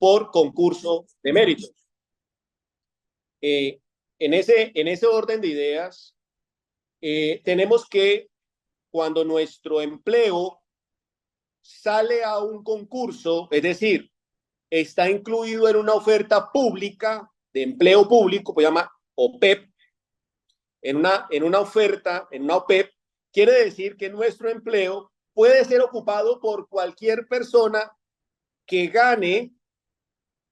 por concurso de méritos. En ese orden de ideas, tenemos que cuando nuestro empleo sale a un concurso, es decir, está incluido en una oferta pública de empleo público, pues llama OPEP, en una oferta, en una OPEP, quiere decir que nuestro empleo puede ser ocupado por cualquier persona que gane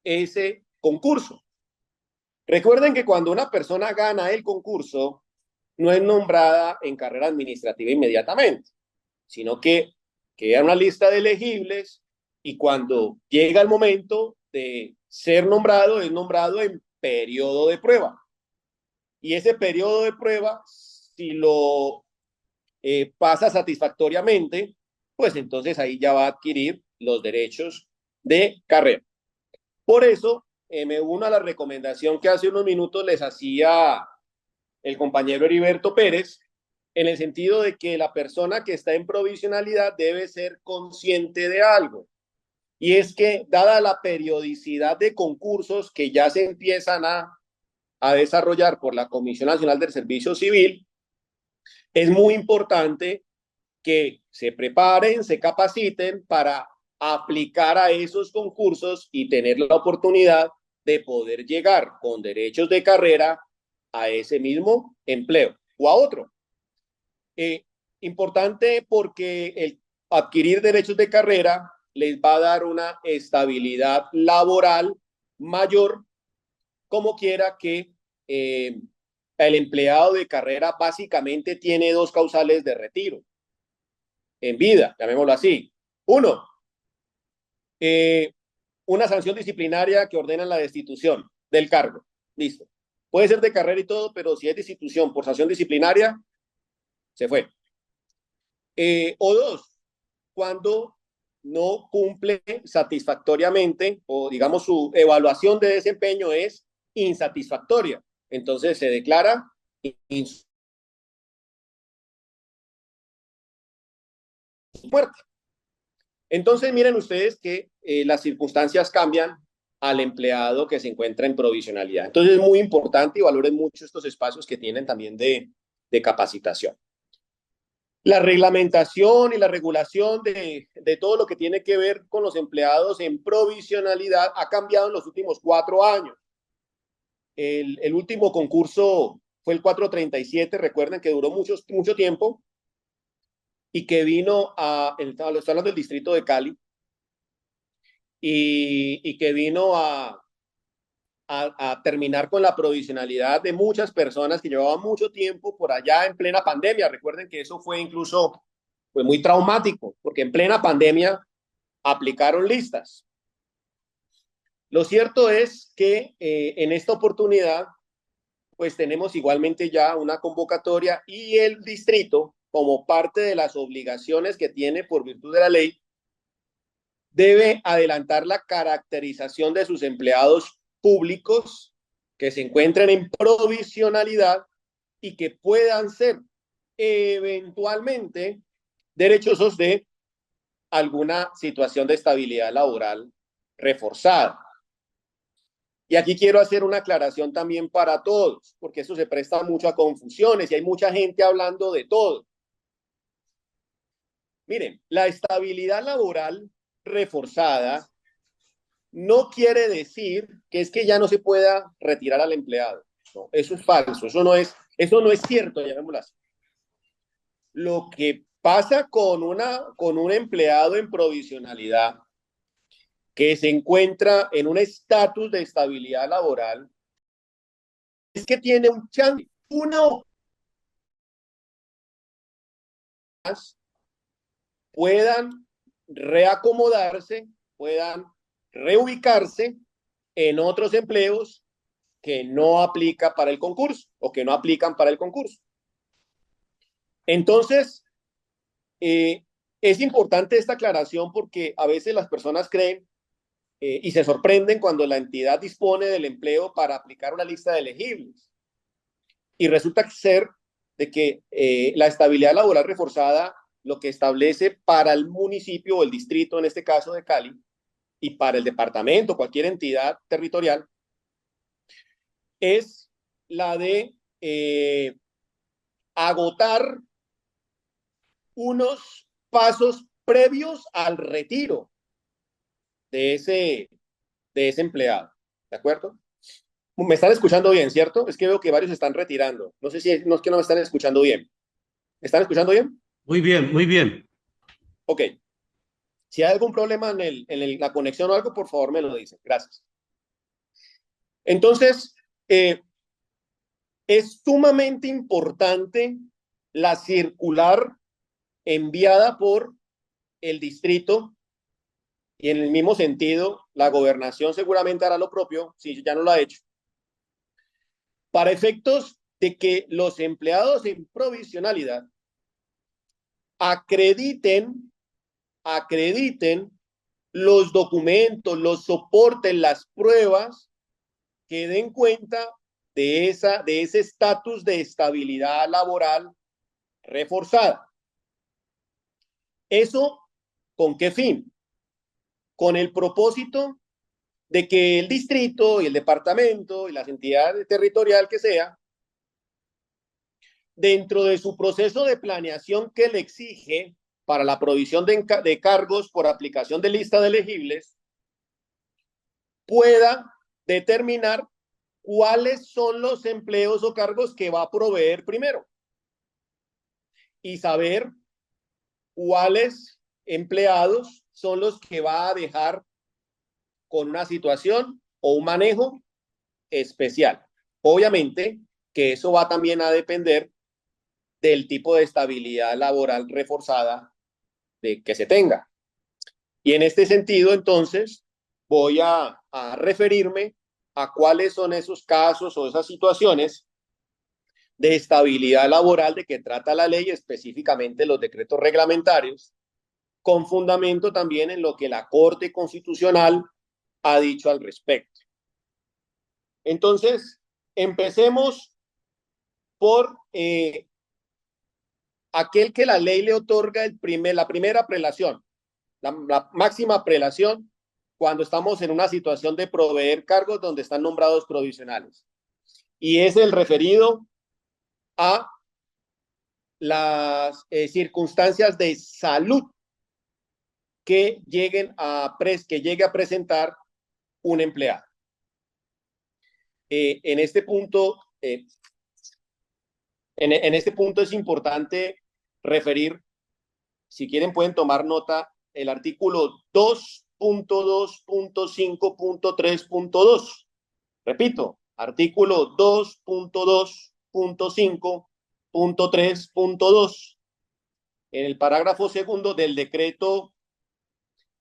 ese concurso. Recuerden que cuando una persona gana el concurso, no es nombrada en carrera administrativa inmediatamente, sino que queda una lista de elegibles y cuando llega el momento de ser nombrado, es nombrado en periodo de prueba. Y ese periodo de prueba, si lo pasa satisfactoriamente, pues entonces ahí ya va a adquirir los derechos de carrera. Por eso me uno a la recomendación que hace unos minutos les hacía el compañero Heriberto Pérez, en el sentido de que la persona que está en provisionalidad debe ser consciente de algo. Y es que, dada la periodicidad de concursos que ya se empiezan a desarrollar por la Comisión Nacional del Servicio Civil, es muy importante que se preparen, se capaciten para aplicar a esos concursos y tener la oportunidad de poder llegar con derechos de carrera a ese mismo empleo o a otro. Importante porque el adquirir derechos de carrera les va a dar una estabilidad laboral mayor, como quiera que el empleado de carrera básicamente tiene dos causales de retiro en vida, llamémoslo así. Uno, una sanción disciplinaria que ordena la destitución del cargo. Listo. Puede ser de carrera y todo, pero si es destitución por sanción disciplinaria, se fue. O dos, cuando no cumple satisfactoriamente o digamos su evaluación de desempeño es insatisfactoria. Entonces se declara muerta. Entonces miren ustedes que las circunstancias cambian al empleado que se encuentra en provisionalidad. Entonces es muy importante y valoren mucho estos espacios que tienen también de capacitación. La reglamentación y la regulación de todo lo que tiene que ver con los empleados en provisionalidad ha cambiado en los últimos 4 años. El último concurso fue el 437, recuerden que duró mucho tiempo y que vino estoy hablando del distrito de Cali, y que vino a terminar con la provisionalidad de muchas personas que llevaban mucho tiempo por allá en plena pandemia. Recuerden que eso fue incluso muy traumático, porque en plena pandemia aplicaron listas. Lo cierto es que en esta oportunidad, pues tenemos igualmente ya una convocatoria y el distrito, como parte de las obligaciones que tiene por virtud de la ley, debe adelantar la caracterización de sus empleados públicos que se encuentren en provisionalidad y que puedan ser eventualmente derechosos de alguna situación de estabilidad laboral reforzada. Y aquí quiero hacer una aclaración también para todos, porque eso se presta mucho a confusiones y hay mucha gente hablando de todo. Miren, la estabilidad laboral reforzada no quiere decir que es que ya no se pueda retirar al empleado. No, eso es falso, eso no es cierto, llamémoslo así. Lo que pasa con un empleado en provisionalidad que se encuentra en un estatus de estabilidad laboral es que tiene un chance, uno más puedan reacomodarse, puedan reubicarse en otros empleos que no aplica para el concurso o que no aplican para el concurso. Entonces, es importante esta aclaración porque a veces las personas creen y se sorprenden cuando la entidad dispone del empleo para aplicar una lista de elegibles. Y resulta ser de que la estabilidad laboral reforzada lo que establece para el municipio o el distrito, en este caso de Cali, y para el departamento, cualquier entidad territorial, es la de agotar unos pasos previos al retiro de ese empleado. ¿De acuerdo? Me están escuchando bien, ¿cierto? Es que veo que varios se están retirando. No sé si no es que no me están escuchando bien. ¿Me están escuchando bien? Muy bien, muy bien. Ok. Si hay algún problema la conexión o algo, por favor me lo dicen. Gracias. Entonces, es sumamente importante la circular enviada por el distrito y en el mismo sentido, la gobernación seguramente hará lo propio, si ya no lo ha hecho, para efectos de que los empleados en provisionalidad acrediten los documentos, los soportes, las pruebas que den cuenta de ese estatus de estabilidad laboral reforzada. ¿Eso con qué fin? Con el propósito de que el distrito y el departamento y las entidades territorial que sea, dentro de su proceso de planeación que le exige para la provisión de cargos por aplicación de lista de elegibles, pueda determinar cuáles son los empleos o cargos que va a proveer primero y saber cuáles empleados son los que va a dejar con una situación o un manejo especial. Obviamente que eso va también a depender del tipo de estabilidad laboral reforzada que se tenga. Y en este sentido, entonces, voy a referirme a cuáles son esos casos o esas situaciones de estabilidad laboral de que trata la ley, específicamente los decretos reglamentarios, con fundamento también en lo que la Corte Constitucional ha dicho al respecto. Entonces, empecemos por aquel que la ley le otorga la primera prelación, la máxima prelación, cuando estamos en una situación de proveer cargos donde están nombrados provisionales. Y es el referido a las circunstancias de salud que llegue a presentar un empleado. En este punto, en este punto es importante referir, si quieren pueden tomar nota, el artículo 2.2.5.3.2. Repito, artículo 2.2.5.3.2. En el parágrafo segundo del decreto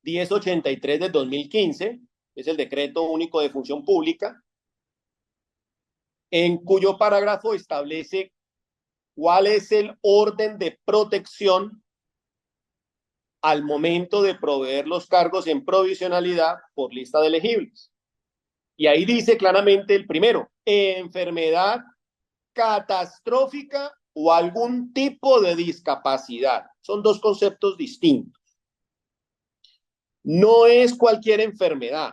1083 del 2015, es el decreto único de función pública, en cuyo parágrafo establece cuál es el orden de protección al momento de proveer los cargos en provisionalidad por lista de elegibles. Y ahí dice claramente el primero, enfermedad catastrófica o algún tipo de discapacidad. Son dos conceptos distintos. No es cualquier enfermedad.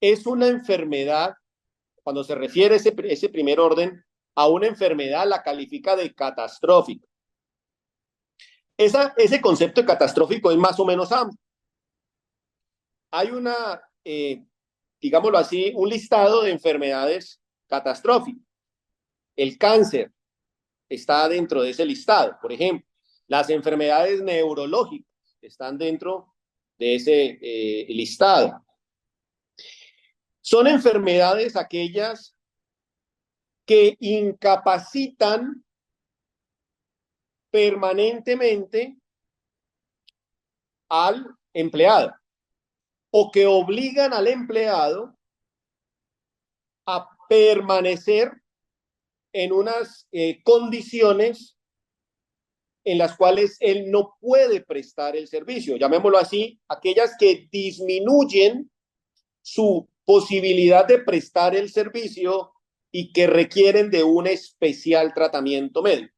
Es una enfermedad, cuando se refiere ese primer orden, a una enfermedad la califica de catastrófica. Ese concepto de catastrófico es más o menos amplio. Hay digámoslo así, un listado de enfermedades catastróficas. El cáncer está dentro de ese listado, por ejemplo. Las enfermedades neurológicas están dentro de ese listado. Son enfermedades aquellas que incapacitan permanentemente al empleado o que obligan al empleado a permanecer en unas condiciones en las cuales él no puede prestar el servicio, llamémoslo así, aquellas que disminuyen su posibilidad de prestar el servicio y que requieren de un especial tratamiento médico.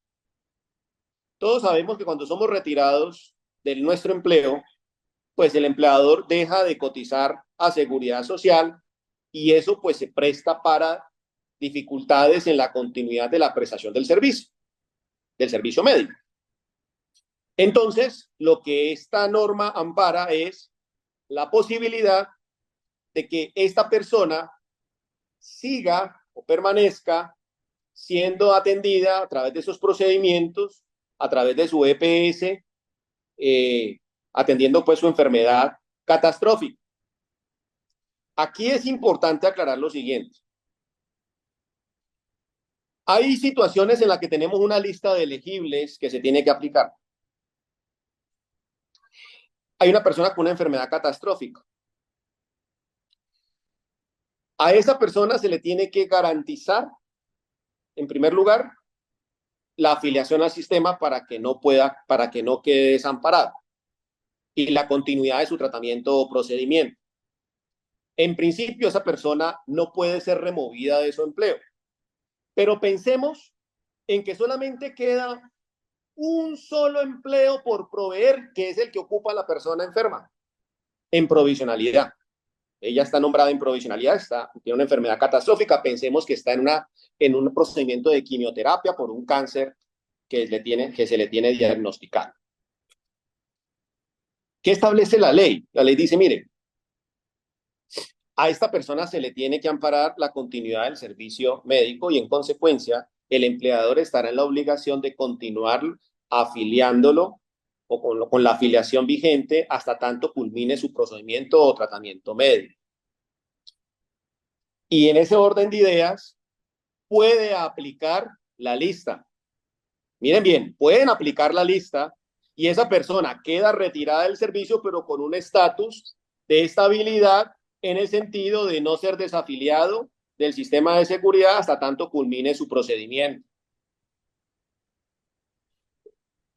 Todos sabemos que cuando somos retirados de nuestro empleo, pues el empleador deja de cotizar a seguridad social y eso pues se presta para dificultades en la continuidad de la prestación del servicio médico. Entonces, lo que esta norma ampara es la posibilidad de que esta persona siga o permanezca siendo atendida a través de esos procedimientos, a través de su EPS, atendiendo pues su enfermedad catastrófica. Aquí es importante aclarar lo siguiente. Hay situaciones en las que tenemos una lista de elegibles que se tiene que aplicar. Hay una persona con una enfermedad catastrófica. A esa persona se le tiene que garantizar, en primer lugar, la afiliación al sistema para que no quede desamparado y la continuidad de su tratamiento o procedimiento. En principio, esa persona no puede ser removida de su empleo, pero pensemos en que solamente queda un solo empleo por proveer, que es el que ocupa la persona enferma, en provisionalidad. Ella está nombrada en provisionalidad, tiene una enfermedad catastrófica, pensemos que está en un procedimiento de quimioterapia por un cáncer que se le tiene diagnosticado. ¿Qué establece la ley? La ley dice, mire, a esta persona se le tiene que amparar la continuidad del servicio médico y en consecuencia el empleador estará en la obligación de continuar afiliándolo o con la afiliación vigente hasta tanto culmine su procedimiento o tratamiento médico. Y en ese orden de ideas puede aplicar la lista. Miren bien, pueden aplicar la lista y esa persona queda retirada del servicio pero con un estatus de estabilidad en el sentido de no ser desafiliado del sistema de seguridad hasta tanto culmine su procedimiento.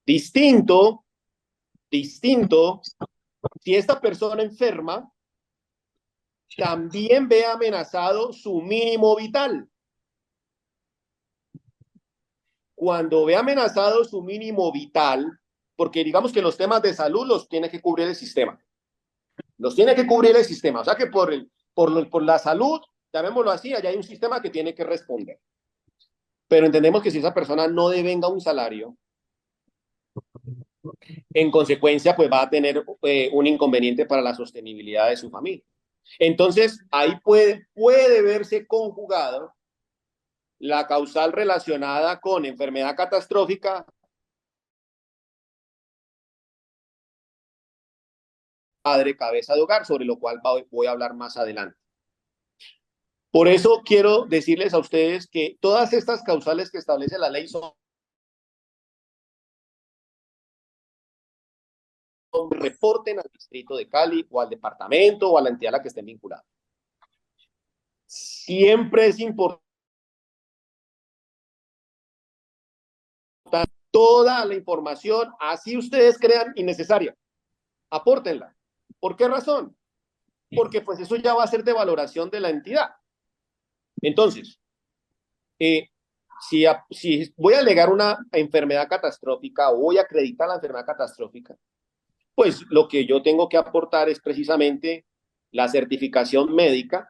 Distinto, si esta persona enferma también ve amenazado su mínimo vital. Cuando ve amenazado su mínimo vital, porque digamos que los temas de salud los tiene que cubrir el sistema. Los tiene que cubrir el sistema. O sea que por la salud, llamémoslo así, allá hay un sistema que tiene que responder. Pero entendemos que si esa persona no devenga un salario, en consecuencia, pues va a tener un inconveniente para la sostenibilidad de su familia. Entonces, ahí puede verse conjugado la causal relacionada con enfermedad catastrófica, padre cabeza de hogar, sobre lo cual voy a hablar más adelante. Por eso quiero decirles a ustedes que todas estas causales que establece la ley son reporten al distrito de Cali o al departamento o a la entidad a la que estén vinculados. Siempre es importante toda la información, así ustedes crean innecesaria. Apórtenla. ¿Por qué razón? Porque pues eso ya va a ser de valoración de la entidad. Entonces, si voy a alegar una enfermedad catastrófica o voy a acreditar la enfermedad catastrófica, pues lo que yo tengo que aportar es precisamente la certificación médica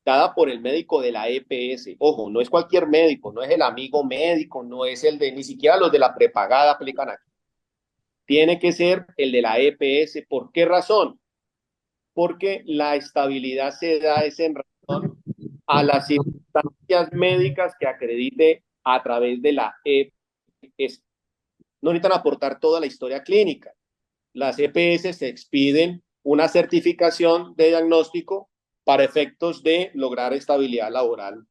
dada por el médico de la EPS. Ojo, no es cualquier médico, no es el amigo médico, no es ni siquiera los de la prepagada aplican aquí. Tiene que ser el de la EPS. ¿Por qué razón? Porque la estabilidad se da en razón a las circunstancias médicas que acredite a través de la EPS. No necesitan aportar toda la historia clínica. Las EPS se expiden una certificación de diagnóstico para efectos de lograr estabilidad laboral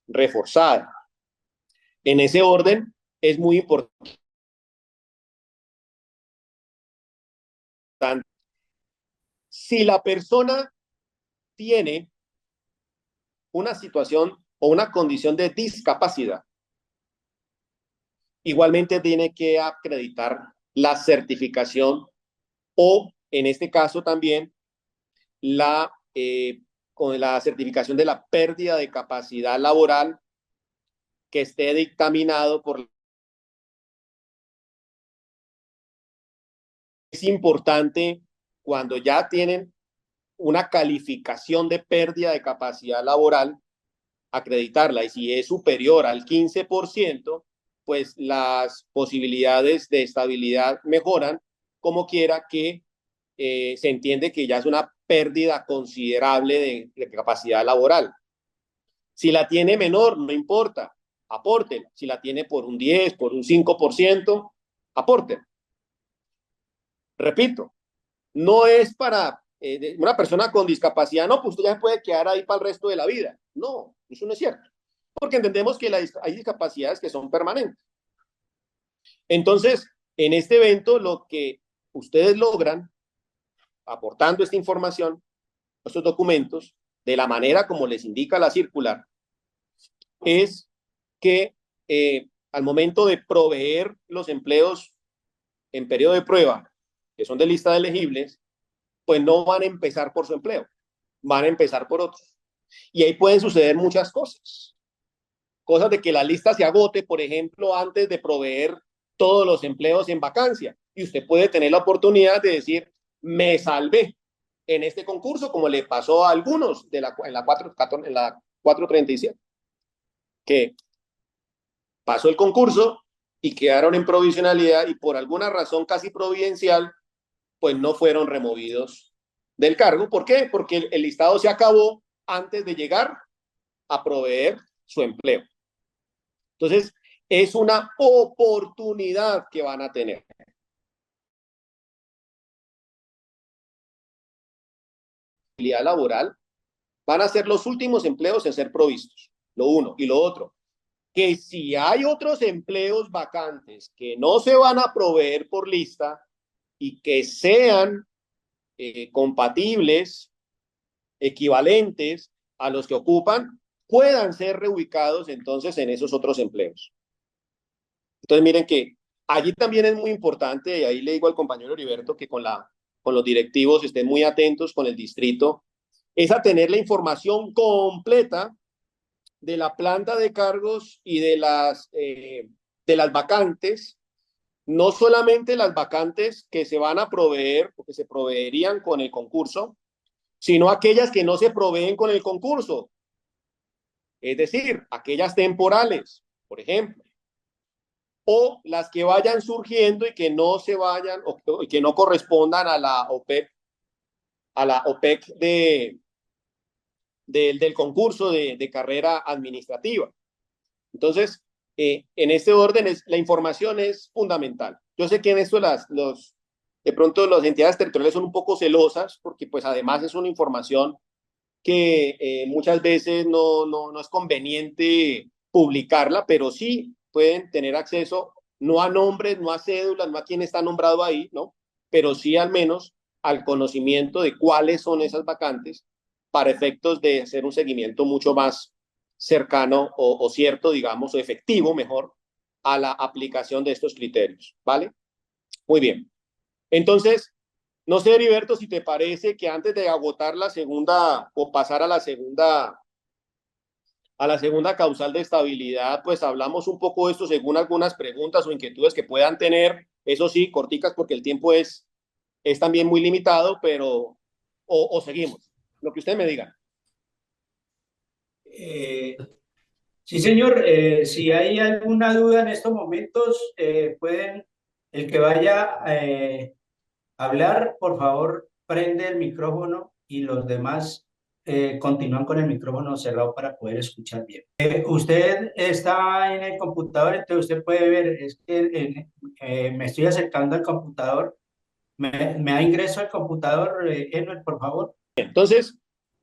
reforzada. En ese orden, es muy importante. Si la persona tiene una situación o una condición de discapacidad, igualmente tiene que acreditar la certificación o, en este caso también, con la certificación de la pérdida de capacidad laboral que esté dictaminado por. Es importante cuando ya tienen una calificación de pérdida de capacidad laboral, acreditarla. Y si es superior al 15%, pues las posibilidades de estabilidad mejoran, como quiera que se entiende que ya es una pérdida considerable de capacidad laboral. Si la tiene menor, no importa, aporten. Si la tiene por un 10, por un 5%, aporten. Repito, no es para una persona con discapacidad, no, pues usted ya se puede quedar ahí para el resto de la vida. No, eso no es cierto. Porque entendemos que hay discapacidades que son permanentes. Entonces, en este evento, lo que ustedes logran, aportando esta información, estos documentos, de la manera como les indica la circular, es que al momento de proveer los empleos en periodo de prueba, que son de lista de elegibles, pues no van a empezar por su empleo, van a empezar por otros. Y ahí pueden suceder muchas cosas. Cosas de que la lista se agote, por ejemplo, antes de proveer todos los empleos en vacancia. Y usted puede tener la oportunidad de decir, me salvé en este concurso, como le pasó a algunos de en la 437, que pasó el concurso y quedaron en provisionalidad y por alguna razón casi providencial, pues no fueron removidos del cargo. ¿Por qué? Porque el listado se acabó antes de llegar a proveer su empleo. Entonces, es una oportunidad que van a tener. Laboral, van a ser los últimos empleos en ser provistos, lo uno. Y lo otro, que si hay otros empleos vacantes que no se van a proveer por lista y que sean compatibles, equivalentes a los que ocupan, puedan ser reubicados entonces en esos otros empleos. Entonces miren que allí también es muy importante, y ahí le digo al compañero Heriberto que con los directivos estén muy atentos con el distrito, es a tener la información completa de la planta de cargos y de las vacantes, no solamente las vacantes que se van a proveer o que se proveerían con el concurso, sino aquellas que no se proveen con el concurso, es decir, aquellas temporales, por ejemplo, o las que vayan surgiendo y que no se vayan o que no correspondan a la OPEC del concurso de carrera administrativa. Entonces, en este orden, la información es fundamental. Yo sé que en esto de pronto las entidades territoriales son un poco celosas porque pues además es una información que muchas veces no es conveniente publicarla, pero sí pueden tener acceso no a nombres, no a cédulas, no a quién está nombrado ahí, ¿no? Pero sí al menos al conocimiento de cuáles son esas vacantes para efectos de hacer un seguimiento mucho más cercano o cierto, digamos, o efectivo, mejor, a la aplicación de estos criterios, ¿vale? Muy bien. Entonces, no sé, Heriberto, si te parece que antes de agotar la segunda o pasar a la segunda causal de estabilidad, pues hablamos un poco de esto según algunas preguntas o inquietudes que puedan tener, eso sí, corticas porque el tiempo es también muy limitado, pero o seguimos, lo que usted me diga. Eh, sí, señor. Si hay alguna duda en estos momentos, el que vaya a hablar, por favor, prende el micrófono y los demás continúan con el micrófono cerrado para poder escuchar bien. Usted está en el computador, entonces usted puede ver, es que me estoy acercando al computador. ¿Me da ingreso al computador, Edward, por favor? Entonces,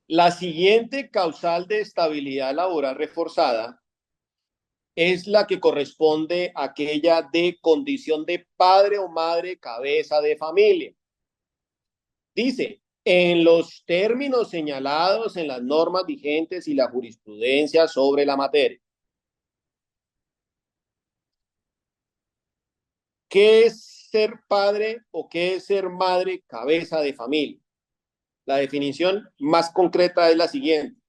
la siguiente causal de estabilidad laboral reforzada es la que corresponde a aquella de condición de padre o madre cabeza de familia. Dice, en los términos señalados en las normas vigentes y la jurisprudencia sobre la materia. ¿Qué es ser padre o qué es ser madre cabeza de familia? La definición más concreta es la siguiente.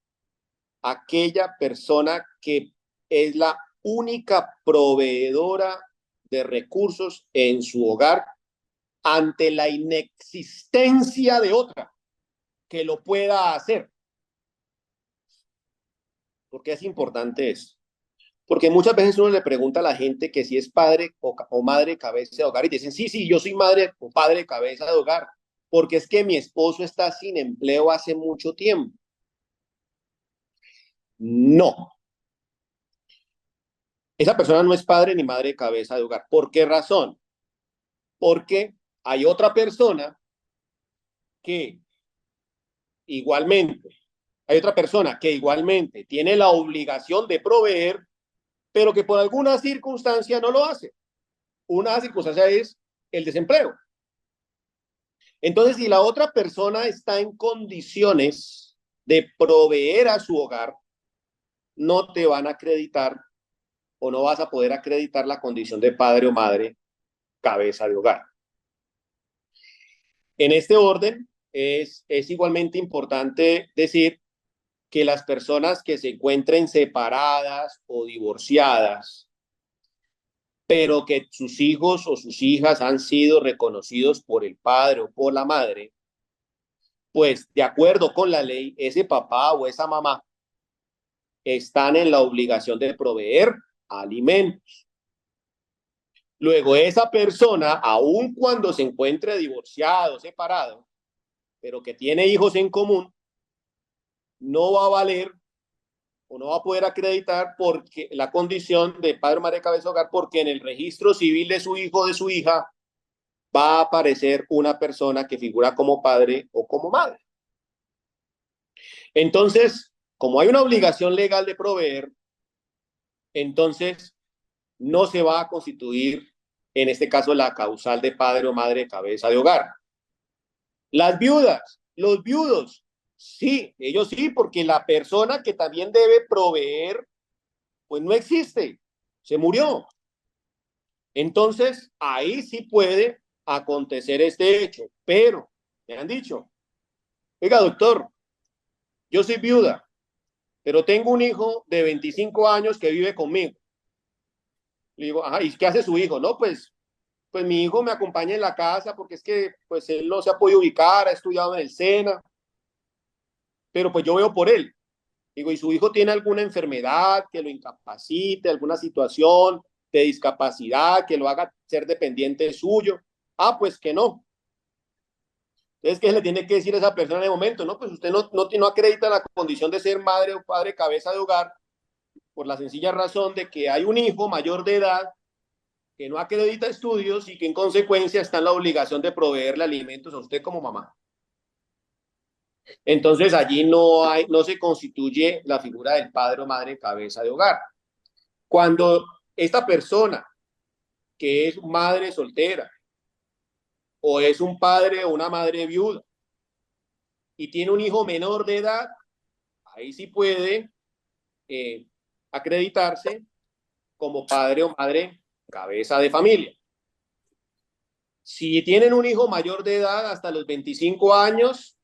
Aquella persona que es la única proveedora de recursos en su hogar ante la inexistencia de otra que lo pueda hacer. ¿Por qué es importante eso? Porque muchas veces uno le pregunta a la gente que si es padre o madre cabeza de hogar y dicen, sí, sí, yo soy madre o padre cabeza de hogar, porque es que mi esposo está sin empleo hace mucho tiempo. No, esa persona no es padre ni madre cabeza de hogar. ¿Por qué razón? Porque hay otra persona que igualmente, hay otra persona que igualmente tiene la obligación de proveer, pero que por alguna circunstancia no lo hace. Una circunstancia es el desempleo. Entonces, si la otra persona está en condiciones de proveer a su hogar, no te van a acreditar o no vas a poder acreditar la condición de padre o madre cabeza de hogar. En este orden, es igualmente importante decir que las personas que se encuentren separadas o divorciadas, pero que sus hijos o sus hijas han sido reconocidos por el padre o por la madre, pues de acuerdo con la ley, ese papá o esa mamá están en la obligación de proveer alimentos. Luego, esa persona, aun cuando se encuentre divorciado, separado, pero que tiene hijos en común, no va a valer o no va a poder acreditar porque la condición de padre o madre cabeza de hogar, porque en el registro civil de su hijo o de su hija va a aparecer una persona que figura como padre o como madre. Entonces, como hay una obligación legal de proveer, entonces no se va a constituir, en este caso, la causal de padre o madre cabeza de hogar. Las viudas, los viudos, sí, ellos sí, porque la persona que también debe proveer, pues no existe, se murió. Entonces, ahí sí puede acontecer este hecho, pero me han dicho, oiga, doctor, yo soy viuda, pero tengo un hijo de 25 años que vive conmigo. Le digo, ajá, ¿y qué hace su hijo? No, pues mi hijo me acompaña en la casa porque es que pues él no se ha podido ubicar, ha estudiado en el SENA, pero pues yo veo por él. Digo, ¿y su hijo tiene alguna enfermedad que lo incapacite, alguna situación de discapacidad que lo haga ser dependiente suyo? Ah, pues que no. Entonces, ¿qué le tiene que decir a esa persona en el momento? No, pues usted no acredita la condición de ser madre o padre cabeza de hogar por la sencilla razón de que hay un hijo mayor de edad que no acredita estudios y que en consecuencia está en la obligación de proveerle alimentos a usted como mamá. Entonces allí no se constituye la figura del padre o madre cabeza de hogar. Cuando esta persona que es madre soltera o es un padre o una madre viuda y tiene un hijo menor de edad, ahí sí puede eh, acreditarse como padre o madre cabeza de familia. Si tienen un hijo mayor de edad hasta los 25 años,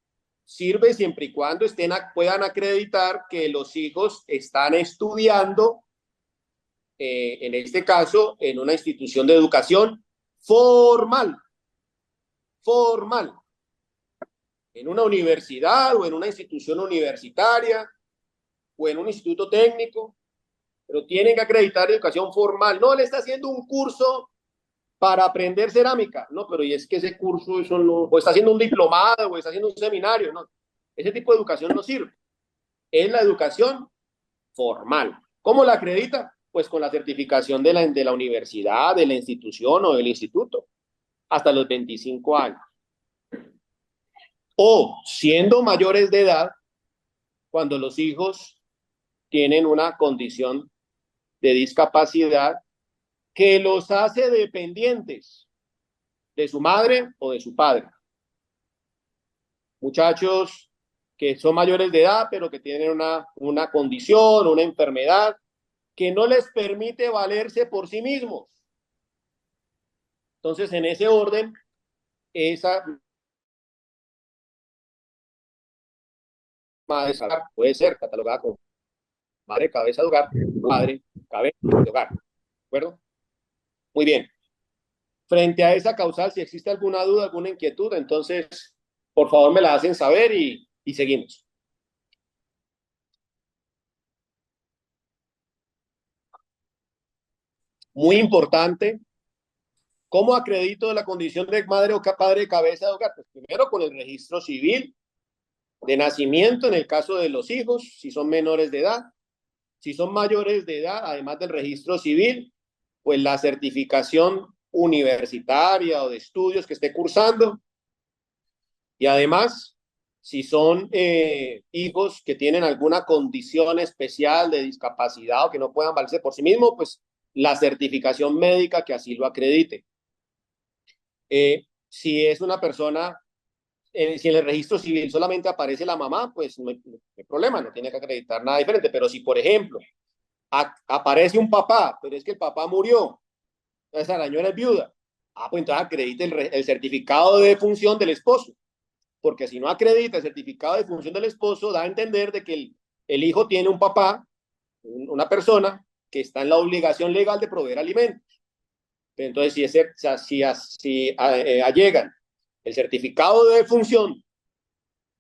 sirve siempre y cuando puedan acreditar que los hijos están estudiando, en este caso, en una institución de educación formal, formal, en una universidad o en una institución universitaria o en un instituto técnico, pero tienen que acreditar educación formal. No le está haciendo un curso para aprender cerámica, no, pero y es que ese curso, eso no, o está haciendo un diplomado, o está haciendo un seminario, no, ese tipo de educación no sirve, es la educación formal. ¿Cómo la acredita? Pues con la certificación de la universidad, de la institución o del instituto, hasta los 25 años. O siendo mayores de edad, cuando los hijos tienen una condición de discapacidad que los hace dependientes de su madre o de su padre. Muchachos que son mayores de edad, pero que tienen una condición, una enfermedad que no les permite valerse por sí mismos. Entonces, en ese orden, esa madre puede ser catalogada como madre cabeza de hogar, padre cabeza de hogar. ¿De acuerdo? Muy bien. frente a esa causal, si existe alguna duda, alguna inquietud, entonces, por favor, me la hacen saber y seguimos. Muy importante, ¿cómo acredito la condición de madre o padre de cabeza de hogar? Pues primero con el registro civil de nacimiento en el caso de los hijos, si son menores de edad. Si son mayores de edad, además del registro civil, pues la certificación universitaria o de estudios que esté cursando. Y además, si son hijos que tienen alguna condición especial de discapacidad o que no puedan valerse por sí mismos, pues la certificación médica que así lo acredite. Si es una persona, si en el registro civil solamente aparece la mamá, pues no hay problema, no tiene que acreditar nada diferente. Pero si, por ejemplo, aparece un papá, pero es que el papá murió, esa señora es viuda, pues entonces acredite el certificado de defunción del esposo, porque si no acredita el certificado de defunción del esposo, da a entender de que el hijo tiene un papá, una persona que está en la obligación legal de proveer alimentos. Entonces, si allegan el certificado de defunción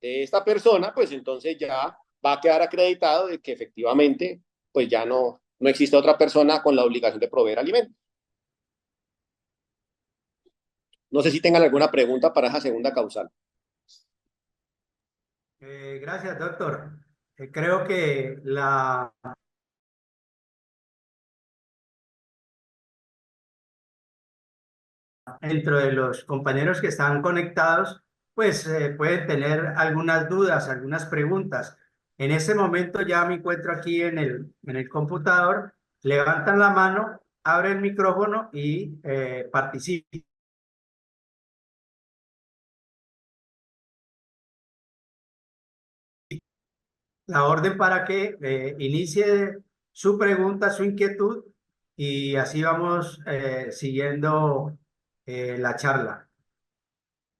de esta persona, pues entonces ya va a quedar acreditado de que efectivamente pues ya no existe otra persona con la obligación de proveer alimentos. No sé si tengan alguna pregunta para esa segunda causal. Gracias, doctor. Creo que dentro de los compañeros que están conectados, pues pueden tener algunas dudas, algunas preguntas. En este momento ya me encuentro aquí en el computador, levantan la mano, abren el micrófono y participan. La orden para que inicie su pregunta, su inquietud, y así vamos siguiendo la charla.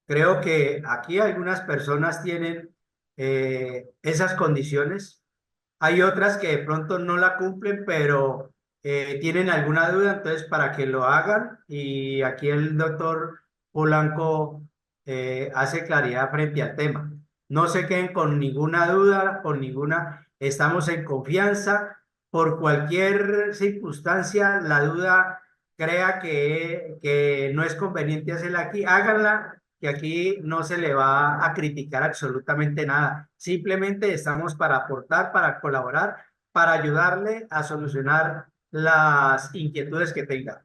Creo que aquí algunas personas tienen esas condiciones. Hay otras que de pronto no la cumplen, pero tienen alguna duda, entonces para que lo hagan. Y aquí el doctor Polanco hace claridad frente al tema. No se queden con ninguna duda, con ninguna. Estamos en confianza. Por cualquier circunstancia, la duda crea que no es conveniente hacerla aquí, háganla, que aquí no se le va a criticar absolutamente nada. Simplemente estamos para aportar, para colaborar, para ayudarle a solucionar las inquietudes que tenga.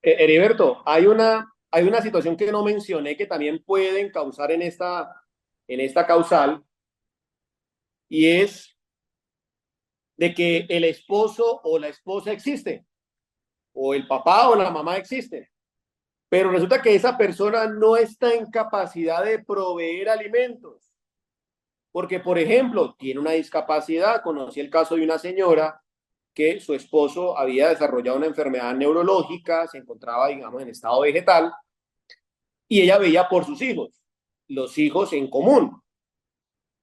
Heriberto, hay una situación que no mencioné que también pueden causar en esta causal, y es de que el esposo o la esposa existe, o el papá o la mamá existe, pero resulta que esa persona no está en capacidad de proveer alimentos, porque, por ejemplo, tiene una discapacidad. Conocí el caso de una señora que su esposo había desarrollado una enfermedad neurológica, se encontraba, digamos, en estado vegetal, y ella veía por sus hijos, los hijos en común.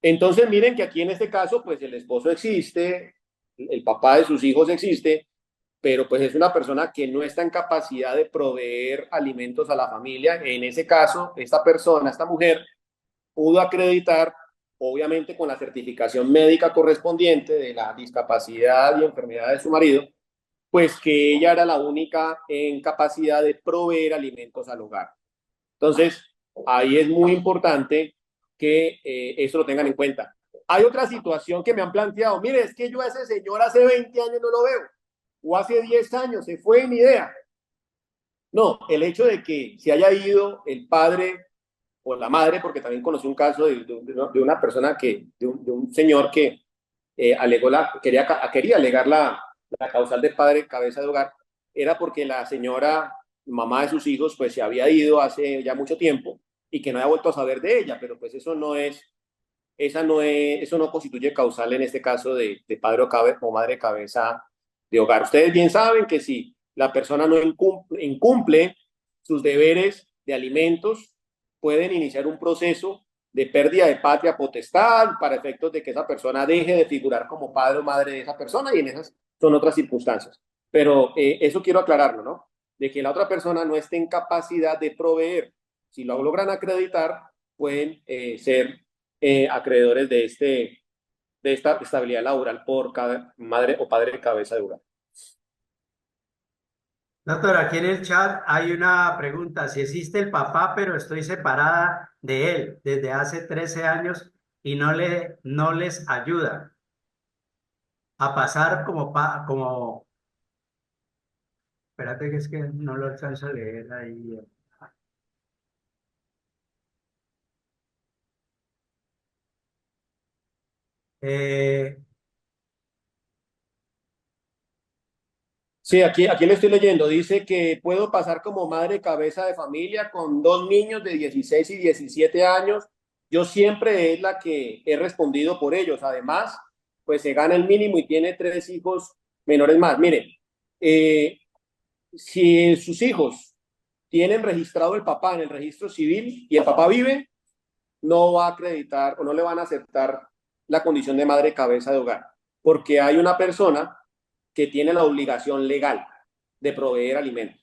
Entonces, miren que aquí en este caso, pues el esposo existe, el papá de sus hijos existe, pero pues es una persona que no está en capacidad de proveer alimentos a la familia. En ese caso, esta persona, esta mujer, pudo acreditar, obviamente con la certificación médica correspondiente de la discapacidad y enfermedad de su marido, pues que ella era la única en capacidad de proveer alimentos al hogar. Entonces, ahí es muy importante que eso lo tengan en cuenta. Hay otra situación que me han planteado. Mire, es que yo a ese señor hace 20 años no lo veo, o hace 10 años, se fue ni idea. No, el hecho de que se haya ido el padre o la madre, porque también conocí un caso de una persona de un señor que alegó quería alegar la causal de padre cabeza de hogar, era porque la señora, mamá de sus hijos, pues se había ido hace ya mucho tiempo y que no había vuelto a saber de ella, pero pues eso no constituye causal en este caso de padre o madre cabeza de hogar. Ustedes bien saben que si la persona no incumple sus deberes de alimentos, pueden iniciar un proceso de pérdida de patria potestad para efectos de que esa persona deje de figurar como padre o madre de esa persona, y en esas son otras circunstancias. Pero eso quiero aclararlo, ¿no? de que la otra persona no esté en capacidad de proveer. Si lo logran acreditar, pueden ser acreedores de esta estabilidad laboral por cada madre o padre de cabeza de hogar. Doctor, aquí en el chat hay una pregunta. Si existe el papá, pero estoy separada de él desde hace 13 años y no les ayuda a pasar como, espérate que es que no lo alcanzo a leer ahí. Eh, Sí, aquí le estoy leyendo. Dice que puedo pasar como madre cabeza de familia con dos niños de 16 y 17 años. Yo siempre es la que he respondido por ellos. Además, pues se gana el mínimo y tiene tres hijos menores más. Miren, eh, si sus hijos tienen registrado el papá en el registro civil y el papá vive, no va a acreditar o no le van a aceptar la condición de madre cabeza de hogar, porque hay una persona que tiene la obligación legal de proveer alimentos.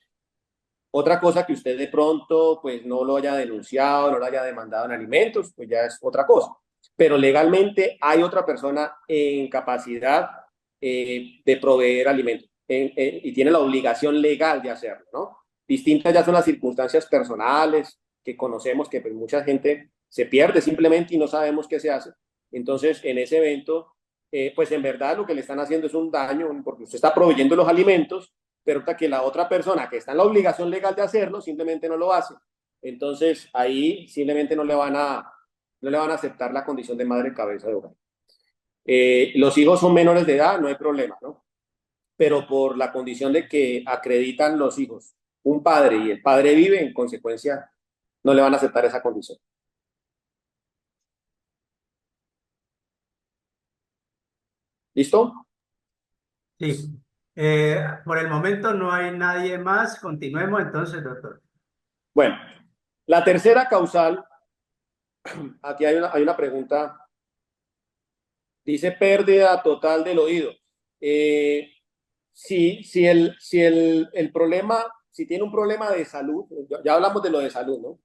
Otra cosa que usted de pronto pues no lo haya denunciado, no lo haya demandado en alimentos, pues ya es otra cosa. Pero legalmente hay otra persona en capacidad de proveer alimentos y tiene la obligación legal de hacerlo, ¿no? Distintas ya son las circunstancias personales que conocemos que pues, mucha gente se pierde simplemente y no sabemos qué se hace. Entonces, en ese evento, pues en verdad lo que le están haciendo es un daño porque usted está proveyendo los alimentos, pero que la otra persona que está en la obligación legal de hacerlo simplemente no lo hace. Entonces ahí simplemente no le van a aceptar la condición de madre cabeza de hogar. Los hijos son menores de edad, no hay problema, ¿no? Pero por la condición de que acreditan los hijos un padre y el padre vive, en consecuencia, no le van a aceptar esa condición. ¿Listo? sí. Por el momento no hay nadie más. Continuemos entonces, doctor. Bueno, la tercera causal, aquí hay una pregunta, dice pérdida total del oído. Si el problema, si tiene un problema de salud, ya hablamos de lo de salud, ¿no?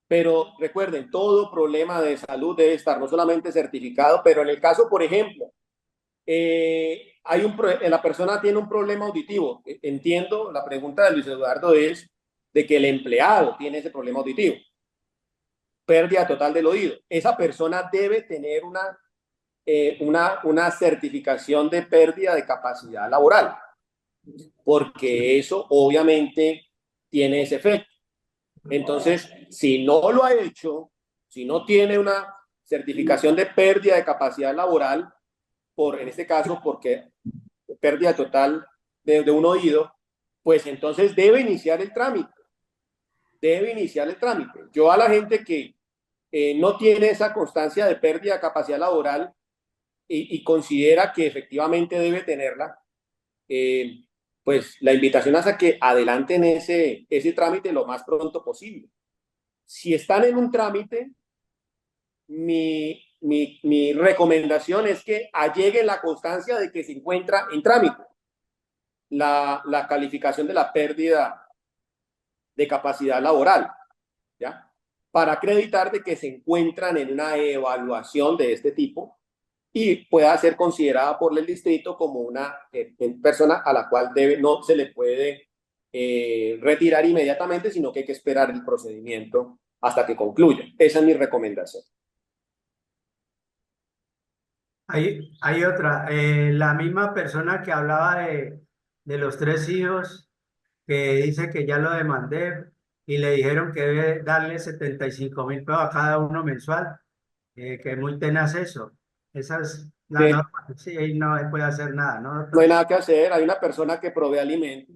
Pero recuerden, todo problema de salud debe estar no solamente certificado, pero en el caso, por ejemplo, la persona tiene un problema auditivo. Entiendo, la pregunta de Luis Eduardo es de que el empleado tiene ese problema auditivo, pérdida total del oído. Esa persona debe tener una certificación de pérdida de capacidad laboral, porque eso obviamente tiene ese efecto. Entonces, si no lo ha hecho, si no tiene una certificación de pérdida de capacidad laboral, en este caso, porque pérdida total de un oído, pues entonces debe iniciar el trámite. Debe iniciar el trámite. Yo a la gente que no tiene esa constancia de pérdida de capacidad laboral y considera que efectivamente debe tenerla, eh, pues la invitación es a que adelanten ese trámite lo más pronto posible. Si están en un trámite, mi recomendación es que alleguen la constancia de que se encuentra en trámite la calificación de la pérdida de capacidad laboral, ¿ya? Para acreditar de que se encuentran en una evaluación de este tipo y pueda ser considerada por el distrito como una persona a la cual no se le puede retirar inmediatamente, sino que hay que esperar el procedimiento hasta que concluya. Esa es mi recomendación. Hay otra. La misma persona que hablaba de los tres hijos, que dice que ya lo demandé y le dijeron que debe darle 75.000 pesos a cada uno mensual, que es muy tenaz eso. Esa es la Sí, norma. Sí, ahí no se puede hacer nada, ¿no, no hay doctor? nada que hacer, hay una persona que provee alimentos.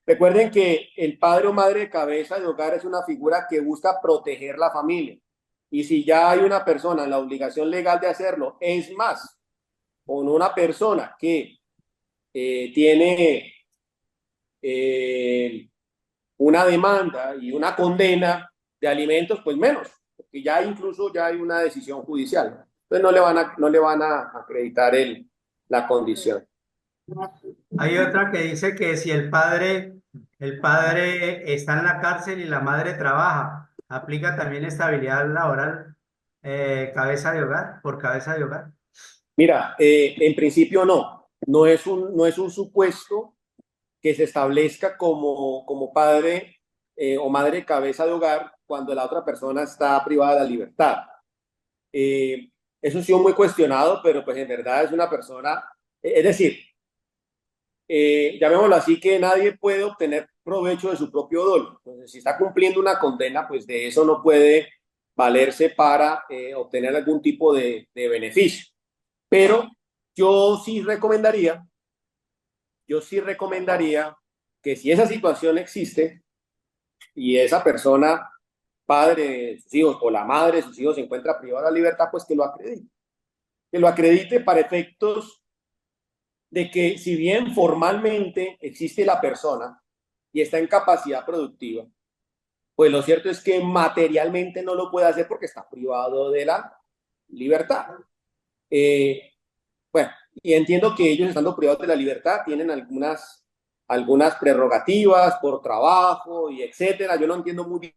Recuerden que el padre o madre de cabeza de hogar es una figura que busca proteger la familia. Y si ya hay una persona en la obligación legal de hacerlo, es más, con una persona que tiene eh, una demanda y una condena de alimentos, pues menos, porque ya incluso ya hay una decisión judicial. Entonces no le van a acreditar la condición. Hay otra que dice que si el padre El padre está en la cárcel y la madre trabaja. Aplica también estabilidad laboral, cabeza de hogar, por cabeza de hogar. Mira, en principio no es un supuesto que se establezca como padre o madre cabeza de hogar cuando la otra persona está privada de la libertad. Eso ha sido muy cuestionado, pero pues en verdad es una persona, es decir, llamémoslo así, que nadie puede obtener provecho de su propio dolo. Entonces, si está cumpliendo una condena, pues de eso no puede valerse para obtener algún tipo de beneficio. Pero yo sí recomendaría, yo sí recomendaría que si esa situación existe y esa persona, padre de sus hijos o la madre de sus hijos se encuentra privada de la libertad, pues que lo acredite para efectos de que si bien formalmente existe la persona y está en capacidad productiva, pues lo cierto es que materialmente no lo puede hacer porque está privado de la libertad. Eh, bueno, y entiendo que ellos estando privados de la libertad tienen algunas prerrogativas por trabajo y etcétera. Yo no entiendo muy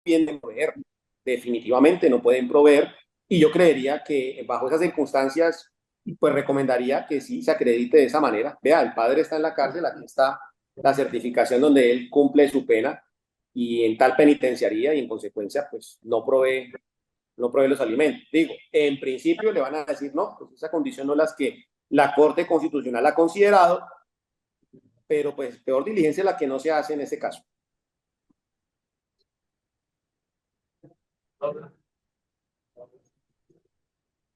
bien de proveer. Definitivamente no pueden proveer y yo creería que bajo esas circunstancias pues recomendaría que sí se acredite de esa manera. Vea, el padre está en la cárcel, aquí está la certificación donde él cumple su pena y en tal penitenciaría y en consecuencia pues no provee los alimentos. Digo, en principio le van a decir no, pues esa condición no es la que la Corte Constitucional ha considerado, pero pues peor diligencia es la que no se hace en ese caso.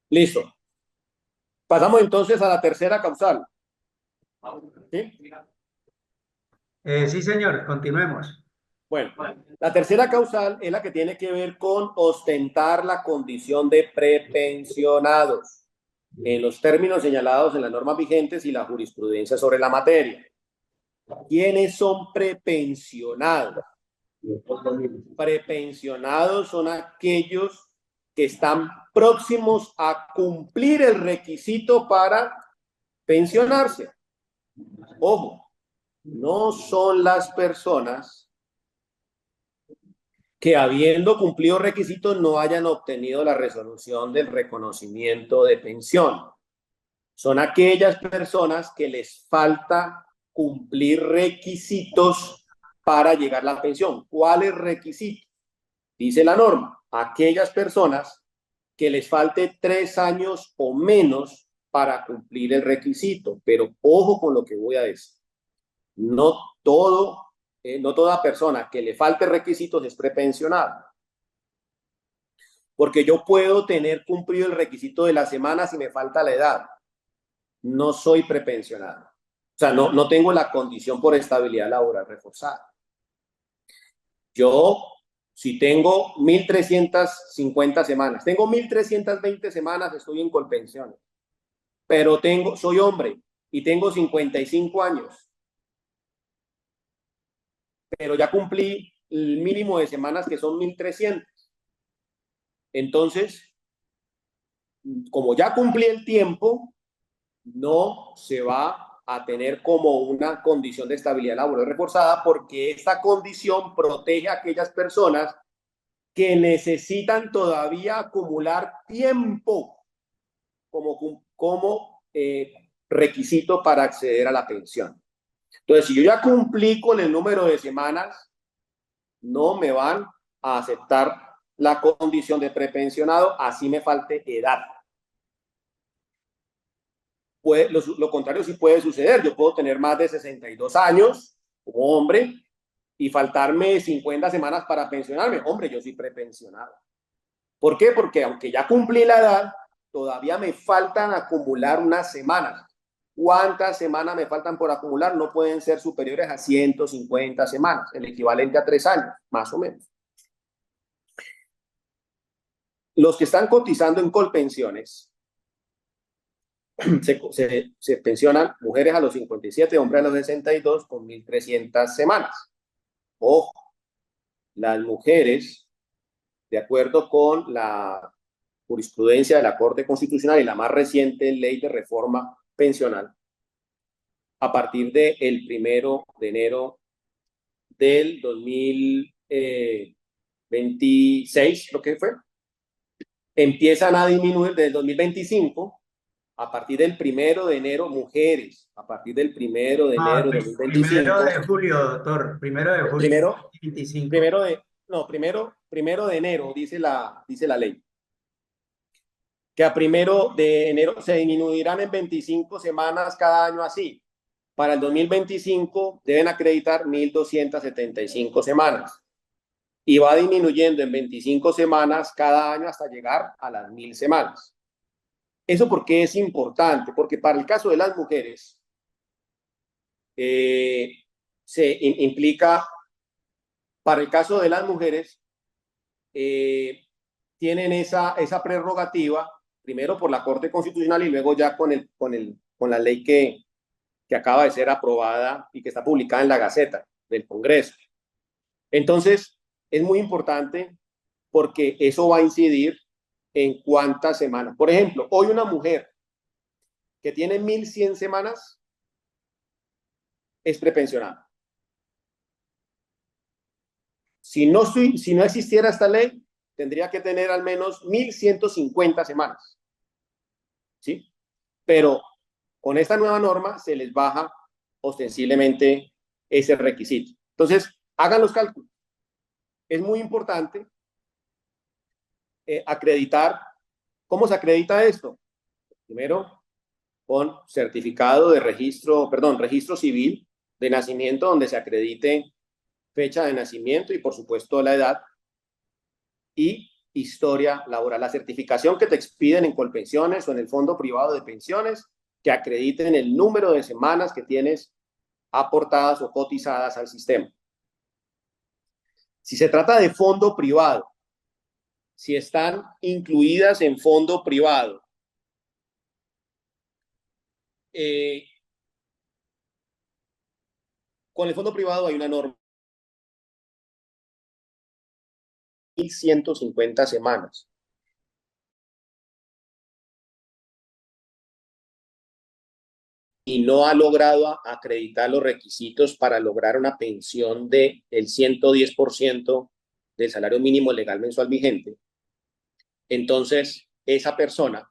Listo. Pasamos entonces a la tercera causal. ¿Sí? Sí, señor, continuemos. Bueno, la tercera causal es la que tiene que ver con ostentar la condición de prepensionados en los términos señalados en las normas vigentes y la jurisprudencia sobre la materia. ¿Quiénes son prepensionados? Prepensionados son aquellos que están próximos a cumplir el requisito para pensionarse. Ojo, no son las personas que habiendo cumplido requisitos no hayan obtenido la resolución del reconocimiento de pensión. Son aquellas personas que les falta cumplir requisitos para llegar a la pensión. ¿Cuáles requisitos? Dice la norma, aquellas personas que les falte 3 años o menos para cumplir el requisito. Pero ojo con lo que voy a decir. No todo, no toda persona que le falte requisitos es prepensionada. Porque yo puedo tener cumplido el requisito de la semana si me falta la edad. No soy prepensionado. O sea, no tengo la condición por estabilidad laboral reforzada. Yo, si tengo 1.350 semanas, tengo 1.320 semanas, estoy en Colpensiones. Pero soy hombre y tengo 55 años. Pero ya cumplí el mínimo de semanas que son 1.300. Entonces, como ya cumplí el tiempo, no se va a tener como una condición de estabilidad laboral reforzada porque esta condición protege a aquellas personas que necesitan todavía acumular tiempo como requisito para acceder a la pensión. Entonces, si yo ya cumplí con el número de semanas, no me van a aceptar la condición de prepensionado, así me falte edad. Lo contrario sí puede suceder. Yo puedo tener más de 62 años como hombre y faltarme 50 semanas para pensionarme. Hombre, yo soy prepensionado. ¿Por qué? Porque aunque ya cumplí la edad, todavía me faltan acumular unas semanas. ¿Cuántas semanas me faltan por acumular? No pueden ser superiores a 150 semanas, el equivalente a 3 años, más o menos. Los que están cotizando en Colpensiones se pensionan mujeres a los 57, hombres a los 62 con 1.300 semanas. Ojo, las mujeres, de acuerdo con la jurisprudencia de la Corte Constitucional y la más reciente ley de reforma pensional, a partir del 1 de enero del 2026, lo que fue, empiezan a disminuir del 2025, a partir del 1 de enero, mujeres, a partir del 1 de enero de Primero 2025, de julio, doctor. Primero de julio primero, 25. primero de, no, primero de enero, dice la ley, que a 1 de enero se disminuirán en 25 semanas cada año así. Para el 2025 deben acreditar 1.275 semanas y va disminuyendo en 25 semanas cada año hasta llegar a las 1.000 semanas. ¿Eso por qué es importante? Porque para el caso de las mujeres implica, para el caso de las mujeres, tienen esa prerrogativa, primero por la Corte Constitucional y luego ya con la ley que acaba de ser aprobada y que está publicada en la Gaceta del Congreso. Entonces, es muy importante porque eso va a incidir en cuántas semanas. Por ejemplo, hoy una mujer que tiene 1.100 semanas es prepensionada. Si no existiera esta ley, tendría que tener al menos 1.150 semanas. ¿Sí? Pero con esta nueva norma se les baja ostensiblemente ese requisito. Entonces, hagan los cálculos. Es muy importante acreditar. ¿Cómo se acredita esto? Primero, con certificado de registro civil de nacimiento, donde se acredite fecha de nacimiento y, por supuesto, la edad, y historia laboral. La certificación que te expiden en Colpensiones o en el Fondo Privado de Pensiones, que acrediten el número de semanas que tienes aportadas o cotizadas al sistema. Si se trata de fondo privado, si están incluidas en fondo privado, con el fondo privado hay una norma, 1.150 semanas. Y no ha logrado acreditar los requisitos para lograr una pensión del 110% del salario mínimo legal mensual vigente, entonces esa persona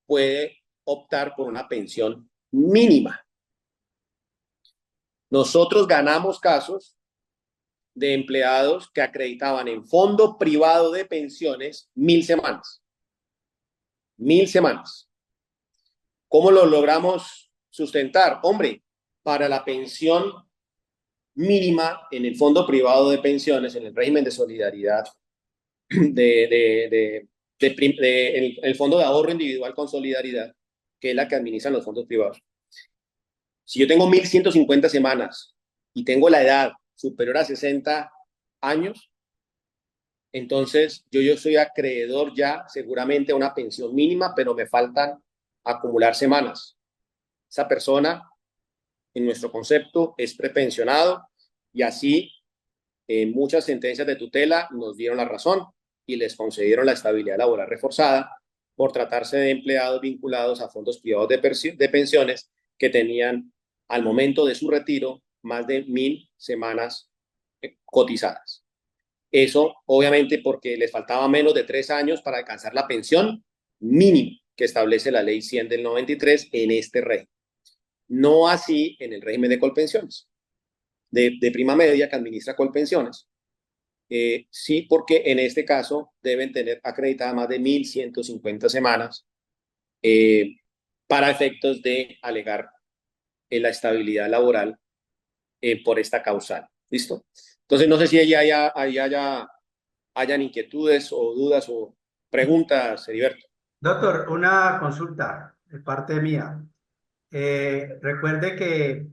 puede optar por una pensión mínima. Nosotros ganamos casos de empleados que acreditaban en fondo privado de pensiones 1.000 semanas. 1.000 semanas. ¿Cómo lo logramos sustentar? Hombre, para la pensión mínima en el fondo privado de pensiones, en el régimen de solidaridad, el fondo de ahorro individual con solidaridad, que es la que administran los fondos privados. Si yo tengo 1.150 semanas y tengo la edad superior a 60 años, entonces yo soy acreedor ya seguramente a una pensión mínima, pero me faltan acumular semanas. Esa persona, en nuestro concepto, es prepensionado y así muchas sentencias de tutela nos dieron la razón y les concedieron la estabilidad laboral reforzada por tratarse de empleados vinculados a fondos privados de pensiones que tenían al momento de su retiro más de 1.000 semanas cotizadas. Eso obviamente porque les faltaba menos de 3 años para alcanzar la pensión mínima que establece la ley 100 del 93 en este régimen. No así en el régimen de Colpensiones, de prima media que administra Colpensiones. Sí, porque en este caso deben tener acreditada más de 1.150 semanas para efectos de alegar la estabilidad laboral por esta causal. ¿Listo? Entonces, no sé si hayan inquietudes o dudas o preguntas, Heriberto. Doctor, una consulta de parte mía. Recuerde que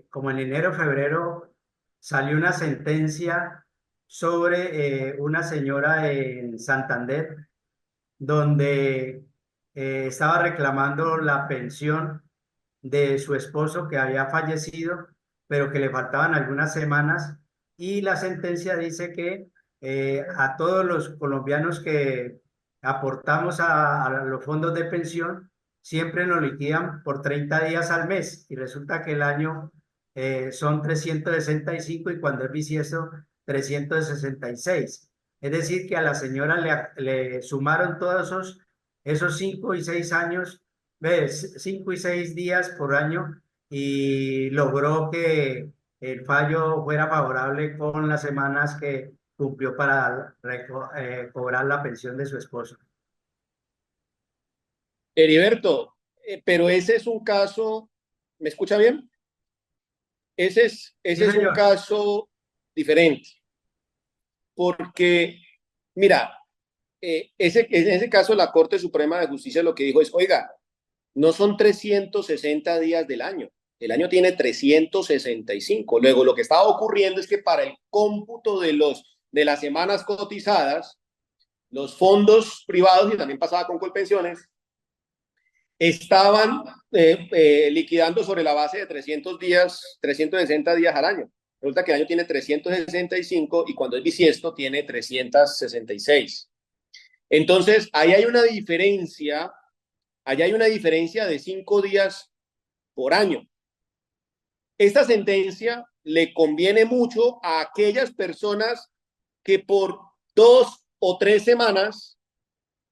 como en enero, febrero salió una sentencia sobre una señora en Santander donde estaba reclamando la pensión de su esposo que había fallecido, pero que le faltaban algunas semanas y la sentencia dice que a todos los colombianos que aportamos a los fondos de pensión, siempre nos liquidan por 30 días al mes y resulta que el año son 365 y cuando es bisiesto 366. Es decir, que a la señora le sumaron todos esos 5 y 6 años, ¿ves? 5 y 6 días por año y logró que el fallo fuera favorable con las semanas que cumplió para cobrar la pensión de su esposo. Heriberto, pero ese es un caso, ¿me escucha bien? Sí, Ese es un señor. caso diferente, porque, mira, en ese caso la Corte Suprema de Justicia lo que dijo es, oiga, no son 360 días del año, el año tiene 365. Luego, lo que estaba ocurriendo es que para el cómputo de las semanas cotizadas, los fondos privados, y también pasaba con Colpensiones, estaban liquidando sobre la base de 300 días, 360 días al año. Resulta que el año tiene 365 y cuando es bisiesto tiene 366. Entonces, ahí hay una diferencia de 5 días por año. Esta sentencia le conviene mucho a aquellas personas que por 2 o 3 semanas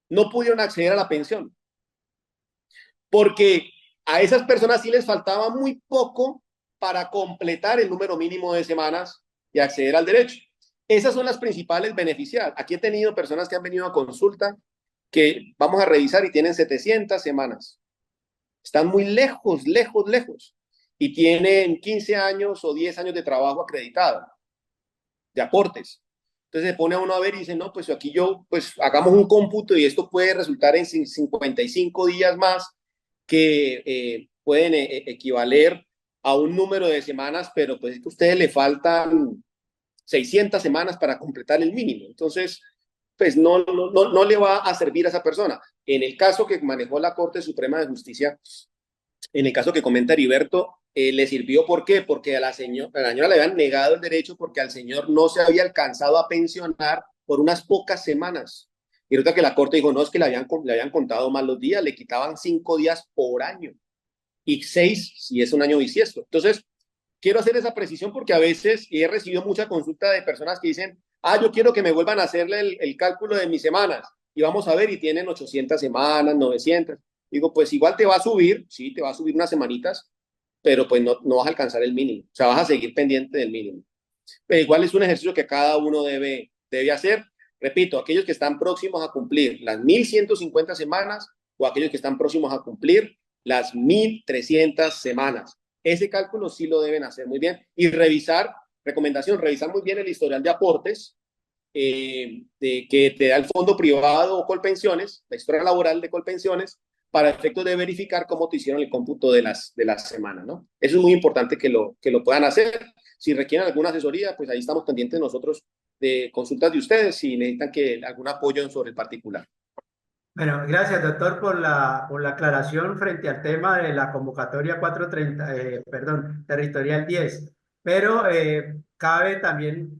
no pudieron acceder a la pensión, porque a esas personas sí les faltaba muy poco para completar el número mínimo de semanas y acceder al derecho. Esas son las principales beneficiadas. Aquí he tenido personas que han venido a consulta que vamos a revisar y tienen 700 semanas. Están muy lejos, lejos, lejos. Y tienen 15 años o 10 años de trabajo acreditado, de aportes. Entonces se pone a uno a ver y dice, no, pues aquí yo, pues hagamos un cómputo y esto puede resultar en 55 días más que pueden equivaler a un número de semanas, pero pues es que a ustedes le faltan 600 semanas para completar el mínimo. Entonces, pues no le va a servir a esa persona. En el caso que manejó la Corte Suprema de Justicia, en el caso que comenta Heriberto, le sirvió. ¿Por qué? Porque a la señora le habían negado el derecho porque al señor no se había alcanzado a pensionar por unas pocas semanas. Y resulta que la Corte dijo, no, es que le habían contado mal los días, le quitaban 5 días por año y 6 si es un año bisiesto. Entonces, quiero hacer esa precisión porque a veces he recibido mucha consulta de personas que dicen, yo quiero que me vuelvan a hacerle el cálculo de mis semanas y vamos a ver y tienen 800 semanas, 900. Digo, pues igual te va a subir, sí, te va a subir unas semanitas, pero pues no vas a alcanzar el mínimo, o sea, vas a seguir pendiente del mínimo. Pero igual es un ejercicio que cada uno debe hacer. Repito, aquellos que están próximos a cumplir las 1150 semanas o aquellos que están próximos a cumplir las 1300 semanas. Ese cálculo sí lo deben hacer muy bien y revisar muy bien el historial de aportes que te da el fondo privado o Colpensiones, la historia laboral de Colpensiones, para efectos de verificar cómo te hicieron el cómputo de las semanas, ¿no? Eso es muy importante que lo puedan hacer. Si requieren alguna asesoría, pues ahí estamos pendientes nosotros de consultas de ustedes si necesitan algún apoyo sobre el particular. Bueno, gracias, doctor, por la aclaración frente al tema de la convocatoria 430, perdón, territorial 10. Pero cabe también,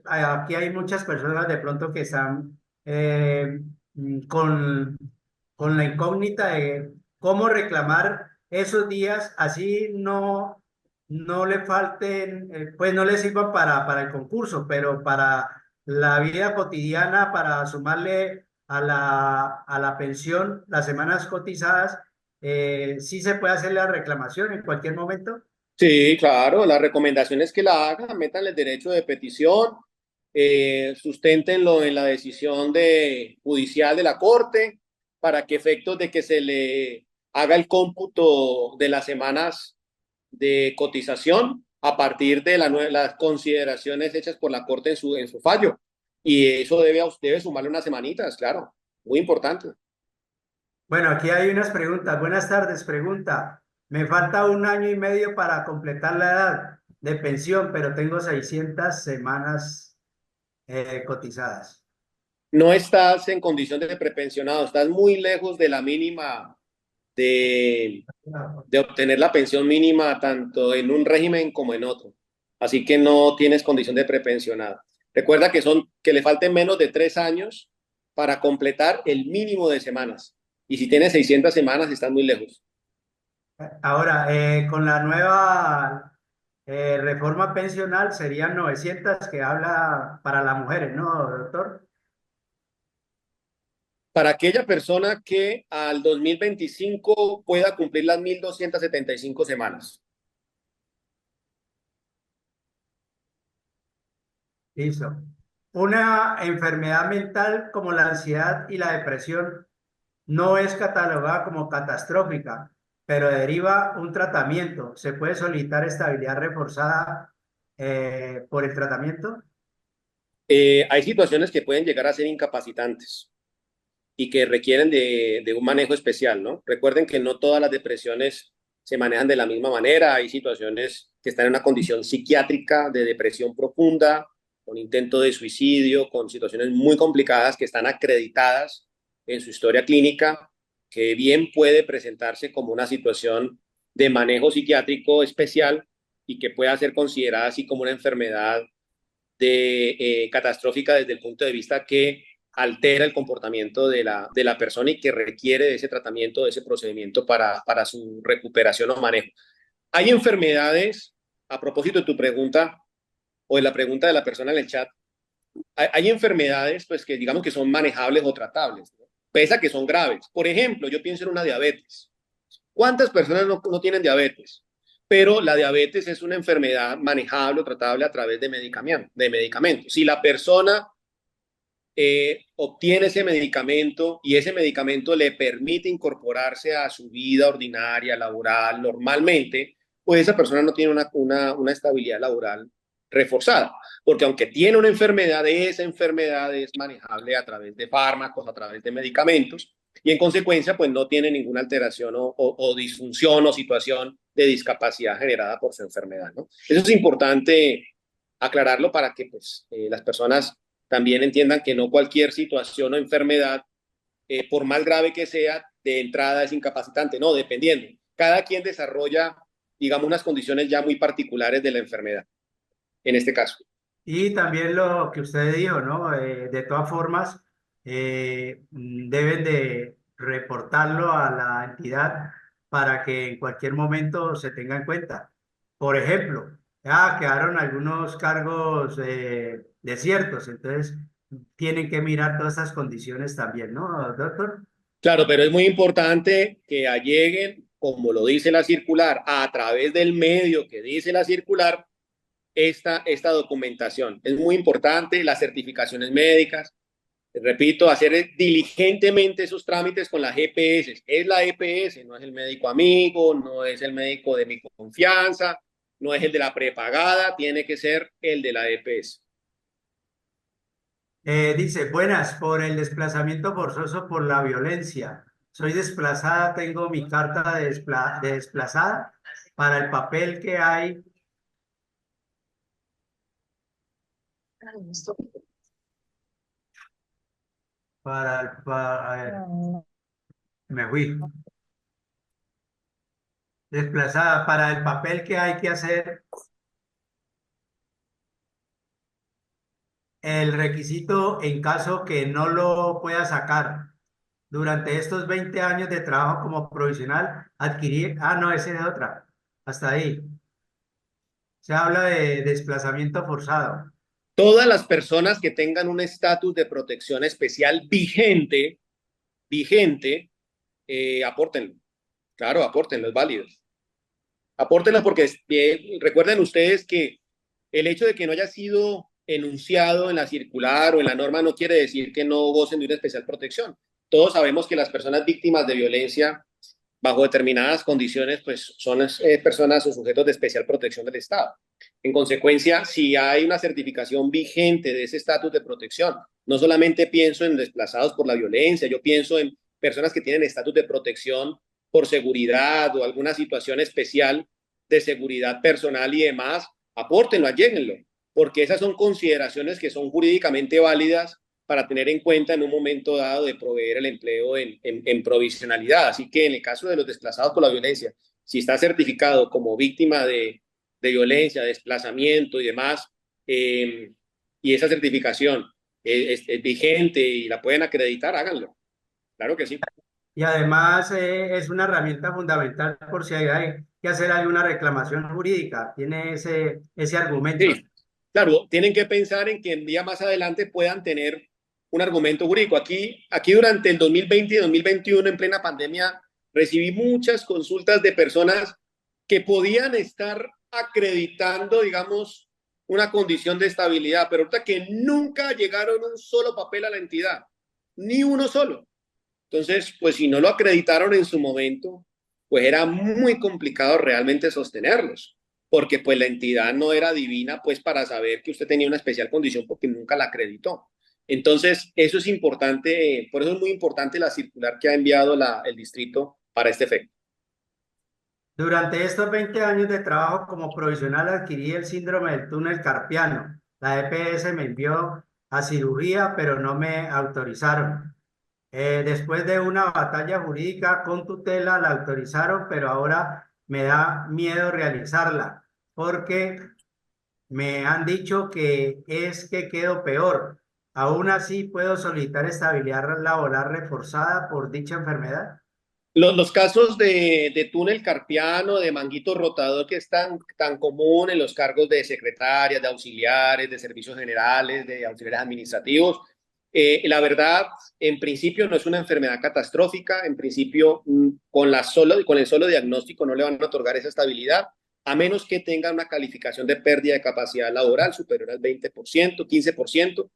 aquí hay muchas personas de pronto que están con la incógnita de cómo reclamar esos días, así no le falten, pues no le sirvan para el concurso, pero para la vida cotidiana, para sumarle a la pensión, las semanas cotizadas, sí se puede hacer la reclamación en cualquier momento. Sí, claro, la recomendación es que la hagan, metan el derecho de petición, susténtenlo en la decisión judicial de la Corte, para que efectos de que se le haga el cómputo de las semanas de cotización a partir de las consideraciones hechas por la Corte en su fallo. Y eso debe sumarle unas semanitas, claro, muy importante. Bueno, aquí hay unas preguntas. Buenas tardes, pregunta. Me falta un año y medio para completar la edad de pensión, pero tengo 600 semanas cotizadas. No estás en condición de prepensionado, estás muy lejos de la mínima de obtener la pensión mínima tanto en un régimen como en otro. Así que no tienes condición de prepensionado. Recuerda que le falten menos de 3 años para completar el mínimo de semanas. Y si tienes 600 semanas, estás muy lejos. Ahora, con la nueva reforma pensional serían 900 que habla para las mujeres, ¿no, doctor? Para aquella persona que al 2025 pueda cumplir las 1.275 semanas. Listo. Una enfermedad mental como la ansiedad y la depresión no es catalogada como catastrófica, pero deriva un tratamiento. ¿Se puede solicitar estabilidad reforzada por el tratamiento? Hay situaciones que pueden llegar a ser incapacitantes y que requieren de un manejo especial, ¿no? Recuerden que no todas las depresiones se manejan de la misma manera. Hay situaciones que están en una condición psiquiátrica de depresión profunda, con intento de suicidio, con situaciones muy complicadas que están acreditadas en su historia clínica, que bien puede presentarse como una situación de manejo psiquiátrico especial y que pueda ser considerada así como una enfermedad catastrófica desde el punto de vista que altera el comportamiento de la persona y que requiere de ese tratamiento, de ese procedimiento para su recuperación o manejo. Hay enfermedades, a propósito de tu pregunta o de la pregunta de la persona en el chat, hay enfermedades pues que digamos que son manejables o tratables, ¿no? Pese a que son graves. Por ejemplo, yo pienso en una diabetes. ¿Cuántas personas no tienen diabetes? Pero la diabetes es una enfermedad manejable o tratable a través de medicamentos. Si la persona obtiene ese medicamento y ese medicamento le permite incorporarse a su vida ordinaria, laboral, normalmente, pues esa persona no tiene una estabilidad laboral reforzada, porque aunque tiene una enfermedad, esa enfermedad es manejable a través de fármacos, a través de medicamentos, y en consecuencia, pues no tiene ninguna alteración o disfunción o situación de discapacidad generada por su enfermedad, ¿no? Eso es importante aclararlo para que pues, las personas también entiendan que no cualquier situación o enfermedad, por más grave que sea, de entrada es incapacitante, no, dependiendo. Cada quien desarrolla, digamos, unas condiciones ya muy particulares de la enfermedad, en este caso. Y también lo que usted dijo, ¿no? De todas formas, deben de reportarlo a la entidad para que en cualquier momento se tenga en cuenta. Por ejemplo, ya quedaron algunos cargos desiertos, entonces tienen que mirar todas esas condiciones también, ¿no, doctor? Claro, pero es muy importante que lleguen, como lo dice la circular, a través del medio que dice la circular, esta documentación. Es muy importante, las certificaciones médicas, repito, hacer diligentemente esos trámites con las EPS. Es la EPS, no es el médico amigo, no es el médico de mi confianza, no es el de la prepagada, tiene que ser el de la EPS. Dice, buenas, por el desplazamiento forzoso por la violencia. Soy desplazada, tengo mi carta de desplazada para el papel que hay, a ver, me fui. Desplazada para el papel que hay que hacer, el requisito en caso que no lo pueda sacar. Durante estos 20 años de trabajo como provisional, adquirir, no, ese es otra, hasta ahí. Se habla de desplazamiento forzado. Todas las personas que tengan un estatus de protección especial vigente, apórtenlo. Claro, apórtenlo, es válido. Apórtenlo porque recuerden ustedes que el hecho de que no haya sido enunciado en la circular o en la norma no quiere decir que no gocen de una especial protección. Todos sabemos que las personas víctimas de violencia bajo determinadas condiciones pues son personas o sujetos de especial protección del Estado. En consecuencia, si hay una certificación vigente de ese estatus de protección, no solamente pienso en desplazados por la violencia, yo pienso en personas que tienen estatus de protección por seguridad o alguna situación especial de seguridad personal y demás, apórtenlo, alléguenlo, porque esas son consideraciones que son jurídicamente válidas para tener en cuenta en un momento dado de proveer el empleo en provisionalidad. Así que en el caso de los desplazados por la violencia, si está certificado como víctima de violencia, desplazamiento y demás, y esa certificación es vigente y la pueden acreditar, háganlo. Claro que sí. Y además es una herramienta fundamental por si hay que hacer alguna reclamación jurídica. Tiene ese argumento. Sí, claro, tienen que pensar en que en día más adelante puedan tener un argumento jurídico. Aquí durante el 2020 y 2021, en plena pandemia, recibí muchas consultas de personas que podían estar acreditando, digamos, una condición de estabilidad, pero ahorita que nunca llegaron un solo papel a la entidad, ni uno solo. Entonces, pues si no lo acreditaron en su momento, pues era muy complicado realmente sostenerlos, porque pues la entidad no era divina pues para saber que usted tenía una especial condición porque nunca la acreditó. Entonces, eso es importante, por eso es muy importante la circular que ha enviado el distrito para este efecto. Durante estos 20 años de trabajo como provisional adquirí el síndrome del túnel carpiano. La EPS me envió a cirugía, pero no me autorizaron. Después de una batalla jurídica con tutela, la autorizaron, pero ahora me da miedo realizarla porque me han dicho que es que quedo peor. Aún así, puedo solicitar estabilidad laboral reforzada por dicha enfermedad. Los casos de túnel carpiano, de manguito rotador, que es tan común en los cargos de secretarias, de auxiliares, de servicios generales, de auxiliares administrativos, la verdad, en principio no es una enfermedad catastrófica, en principio con el solo diagnóstico no le van a otorgar esa estabilidad, a menos que tenga una calificación de pérdida de capacidad laboral superior al 20%, 15%,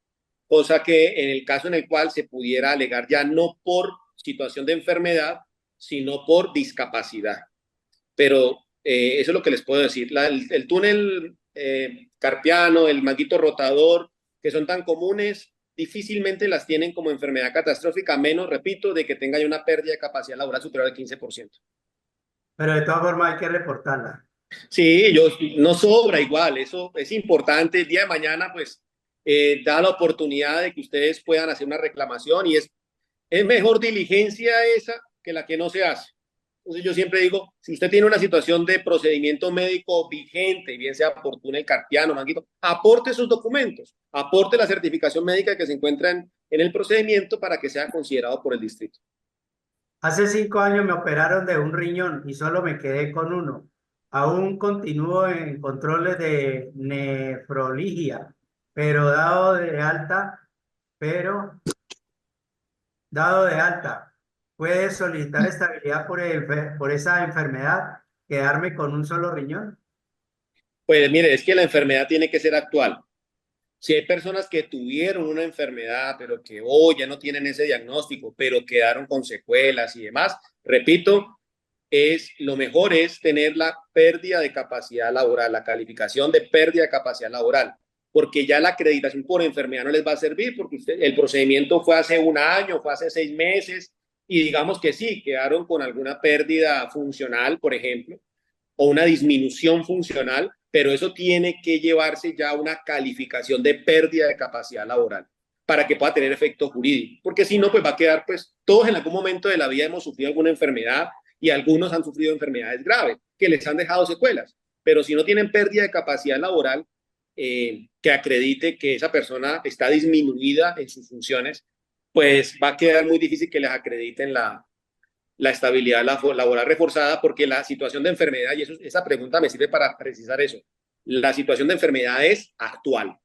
cosa que en el caso en el cual se pudiera alegar ya no por situación de enfermedad, sino por discapacidad. Pero eso es lo que les puedo decir. El túnel carpiano, el manguito rotador, que son tan comunes, difícilmente las tienen como enfermedad catastrófica, menos, repito, de que tenga ya una pérdida de capacidad laboral superior al 15%. Pero de todas formas hay que reportarla. Sí, no sobra igual, eso es importante. El día de mañana, pues, da la oportunidad de que ustedes puedan hacer una reclamación y es mejor diligencia esa que la que no se hace. Entonces yo siempre digo, si usted tiene una situación de procedimiento médico vigente, bien sea por túnel carpiano, manguito, aporte sus documentos, aporte la certificación médica que se encuentra en el procedimiento para que sea considerado por el distrito. Hace 5 años me operaron de un riñón y solo me quedé con uno. Aún continúo en controles de nefrología, pero pero dado de alta, ¿puede solicitar estabilidad por esa enfermedad, quedarme con un solo riñón? Pues mire, es que la enfermedad tiene que ser actual. Si hay personas que tuvieron una enfermedad, pero que hoy ya no tienen ese diagnóstico, pero quedaron con secuelas y demás, repito, lo mejor es tener la pérdida de capacidad laboral, la calificación de pérdida de capacidad laboral, porque ya la acreditación por enfermedad no les va a servir, porque el procedimiento fue hace un año, fue hace 6 meses, y digamos que sí, quedaron con alguna pérdida funcional, por ejemplo, o una disminución funcional, pero eso tiene que llevarse ya a una calificación de pérdida de capacidad laboral para que pueda tener efecto jurídico, porque si no, pues va a quedar, pues todos en algún momento de la vida hemos sufrido alguna enfermedad y algunos han sufrido enfermedades graves que les han dejado secuelas, pero si no tienen pérdida de capacidad laboral que acredite que esa persona está disminuida en sus funciones, pues va a quedar muy difícil que les acrediten la estabilidad laboral reforzada, porque la situación de enfermedad, y esa pregunta me sirve para precisar eso, la situación de enfermedad es actual,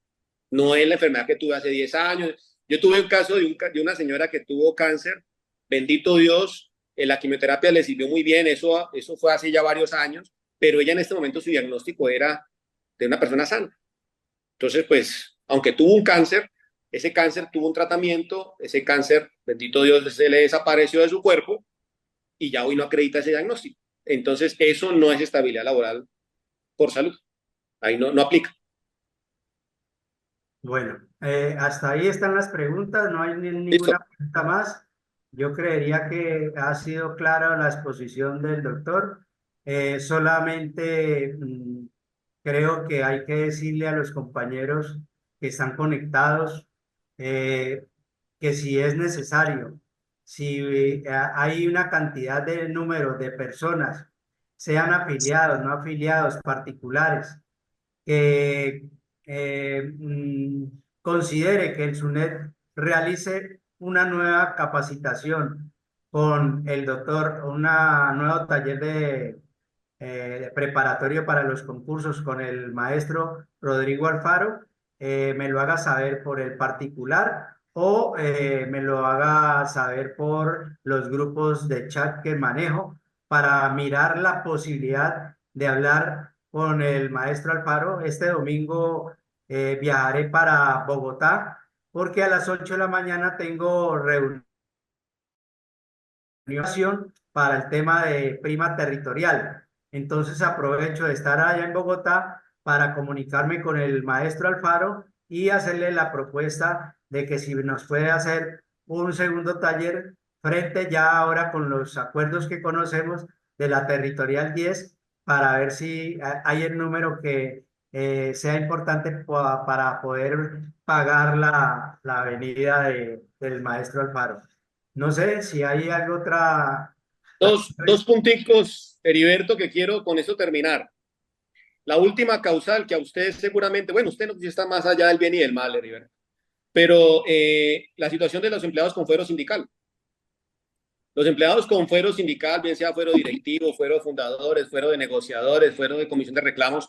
no es la enfermedad que tuve hace 10 años. Yo tuve un caso de una señora que tuvo cáncer, bendito Dios, la quimioterapia le sirvió muy bien, eso fue hace ya varios años, pero ella en este momento su diagnóstico era de una persona sana. Entonces, pues, aunque tuvo un cáncer, ese cáncer tuvo un tratamiento, ese cáncer, bendito Dios, se le desapareció de su cuerpo y ya hoy no acredita ese diagnóstico. Entonces, eso no es estabilidad laboral por salud. Ahí no aplica. Bueno, hasta ahí están las preguntas, no hay Listo. ninguna pregunta más. Yo creería que ha sido clara la exposición del doctor. Solamente creo que hay que decirle a los compañeros que están conectados eh, que si es necesario, si hay una cantidad de número de personas, sean afiliados, no afiliados, particulares, que considere que el SUNET realice una nueva capacitación con el doctor, un nuevo taller de preparatorio para los concursos con el maestro Rodrigo Alfaro, me lo haga saber por el particular o me lo haga saber por los grupos de chat que manejo para mirar la posibilidad de hablar con el maestro Alfaro. Este domingo viajaré para Bogotá porque a las 8 de la mañana tengo reunión para el tema de prima territorial. Entonces aprovecho de estar allá en Bogotá para comunicarme con el maestro Alfaro y hacerle la propuesta de que si nos puede hacer un segundo taller frente ya ahora con los acuerdos que conocemos de la Territorial 10 para ver si hay el número que sea importante para poder pagar la venida del maestro Alfaro. No sé si hay algo otra. Dos punticos, Heriberto, que quiero con eso terminar. La última causal que a usted seguramente, bueno, usted no está más allá del bien y del mal, Heriberto, pero la situación de los empleados con fuero sindical. Los empleados con fuero sindical, bien sea fuero directivo, fuero de fundadores, fuero de negociadores, fuero de comisión de reclamos,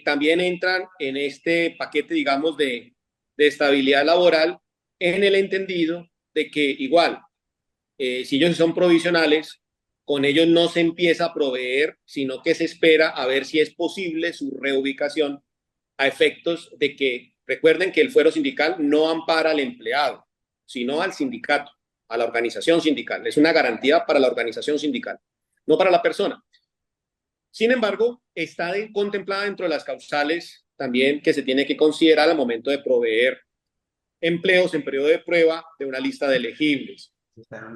también entran en este paquete, digamos, de estabilidad laboral en el entendido de que igual, si ellos son provisionales, con ellos no se empieza a proveer, sino que se espera a ver si es posible su reubicación a efectos de que, recuerden que el fuero sindical no ampara al empleado, sino al sindicato, a la organización sindical. Es una garantía para la organización sindical, no para la persona. Sin embargo, está contemplada dentro de las causales también que se tiene que considerar al momento de proveer empleos en periodo de prueba de una lista de elegibles.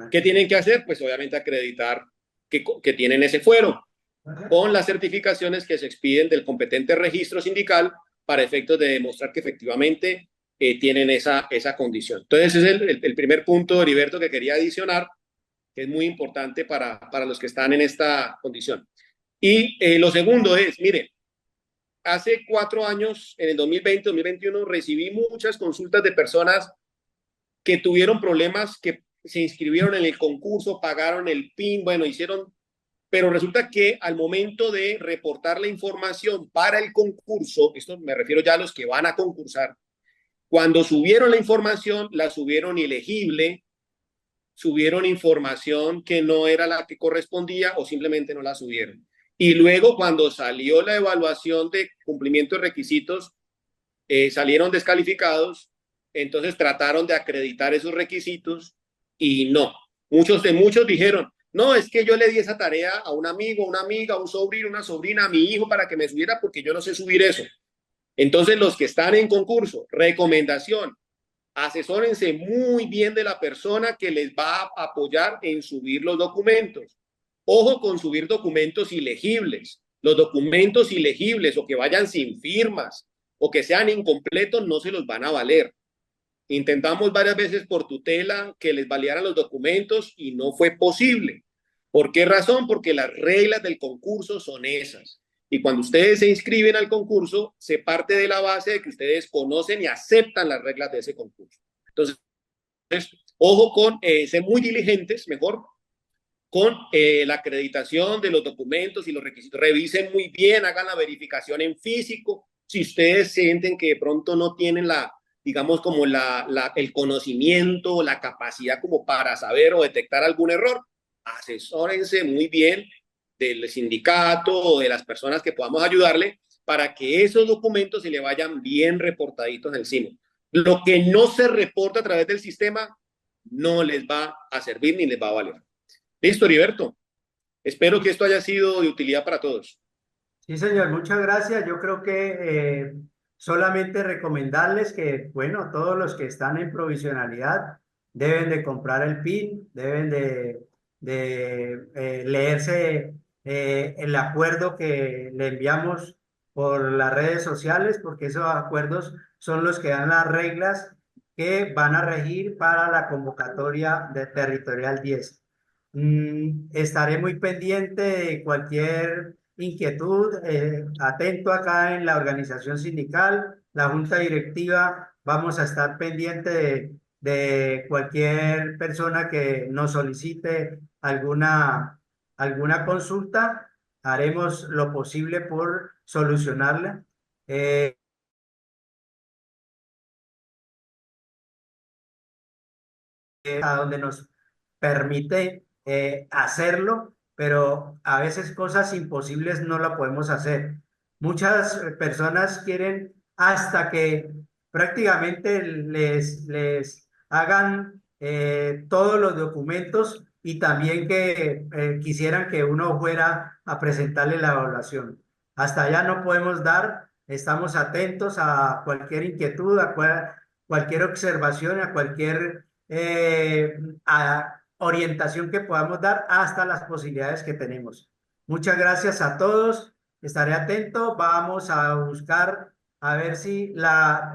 ¿Qué tienen que hacer? Pues obviamente acreditar que tienen ese fuero con las certificaciones que se expiden del competente registro sindical para efectos de demostrar que efectivamente tienen esa condición. Entonces, ese es el primer punto, Heriberto, que quería adicionar, que es muy importante para los que están en esta condición. Y lo segundo es, mire, hace 4 años, en el 2020, 2021, recibí muchas consultas de personas que tuvieron problemas, que se inscribieron en el concurso, pagaron el PIN, bueno, hicieron, pero resulta que al momento de reportar la información para el concurso, esto me refiero ya a los que van a concursar, cuando subieron la información, la subieron ilegible, subieron información que no era la que correspondía o simplemente no la subieron. Y luego cuando salió la evaluación de cumplimiento de requisitos, salieron descalificados, entonces trataron de acreditar esos requisitos y no. Muchos dijeron, no, es que yo le di esa tarea a un amigo, una amiga, un sobrino, una sobrina, a mi hijo para que me subiera porque yo no sé subir eso. Entonces los que están en concurso, recomendación, asesórense muy bien de la persona que les va a apoyar en subir los documentos. Ojo con subir documentos ilegibles. Los documentos ilegibles o que vayan sin firmas o que sean incompletos no se los van a valer. Intentamos varias veces por tutela que les valieran los documentos y no fue posible. ¿Por qué razón? Porque las reglas del concurso son esas. Y cuando ustedes se inscriben al concurso, se parte de la base de que ustedes conocen y aceptan las reglas de ese concurso. Entonces, ojo con ser muy diligentes, mejor, con la acreditación de los documentos y los requisitos. Revisen muy bien, hagan la verificación en físico. Si ustedes sienten que de pronto no tienen digamos, como el conocimiento, la capacidad como para saber o detectar algún error, asesórense muy bien del sindicato o de las personas que podamos ayudarle para que esos documentos se le vayan bien reportaditos encima. Lo que no se reporta a través del sistema no les va a servir ni les va a valer. Listo, Heriberto. Espero que esto haya sido de utilidad para todos. Sí, señor, muchas gracias. Yo creo que solamente recomendarles que, bueno, todos los que están en provisionalidad deben de comprar el PIN, deben de leerse el acuerdo que le enviamos por las redes sociales, porque esos acuerdos son los que dan las reglas que van a regir para la convocatoria de Territorial 10. Estaré muy pendiente de cualquier inquietud, atento acá en la organización sindical la junta directiva vamos a estar pendiente de cualquier persona que nos solicite alguna consulta. Haremos lo posible por solucionarla. Eh, a donde nos permite hacerlo, pero a veces cosas imposibles no la podemos hacer. Muchas personas quieren hasta que prácticamente les hagan todos los documentos y también que quisieran que uno fuera a presentarle la evaluación. Hasta allá no podemos dar, estamos atentos a cualquier inquietud, cualquier observación, a cualquier orientación que podamos dar hasta las posibilidades que tenemos. Muchas gracias a todos. Estaré atento. Vamos a buscar a ver si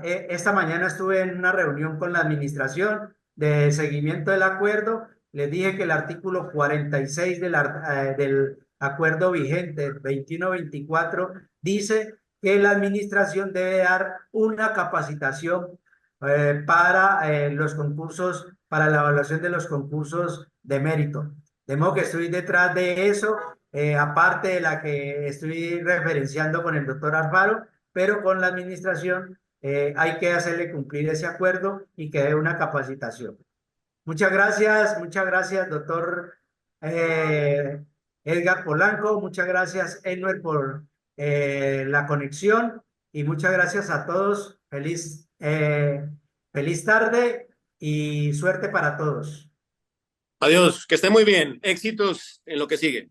esta mañana estuve en una reunión con la administración de seguimiento del acuerdo. Les dije que el artículo 46 del acuerdo vigente 21-24 dice que la administración debe dar una capacitación para los concursos, para la evaluación de los concursos de mérito. De modo que estoy detrás de eso, aparte de la que estoy referenciando con el doctor Alfaro, pero con la administración hay que hacerle cumplir ese acuerdo y que dé una capacitación. Muchas gracias, doctor eh, Edgar Polanco, muchas gracias, Enver, por la conexión y muchas gracias a todos. Feliz tarde y suerte para todos. Adiós, que esté muy bien. Éxitos en lo que sigue.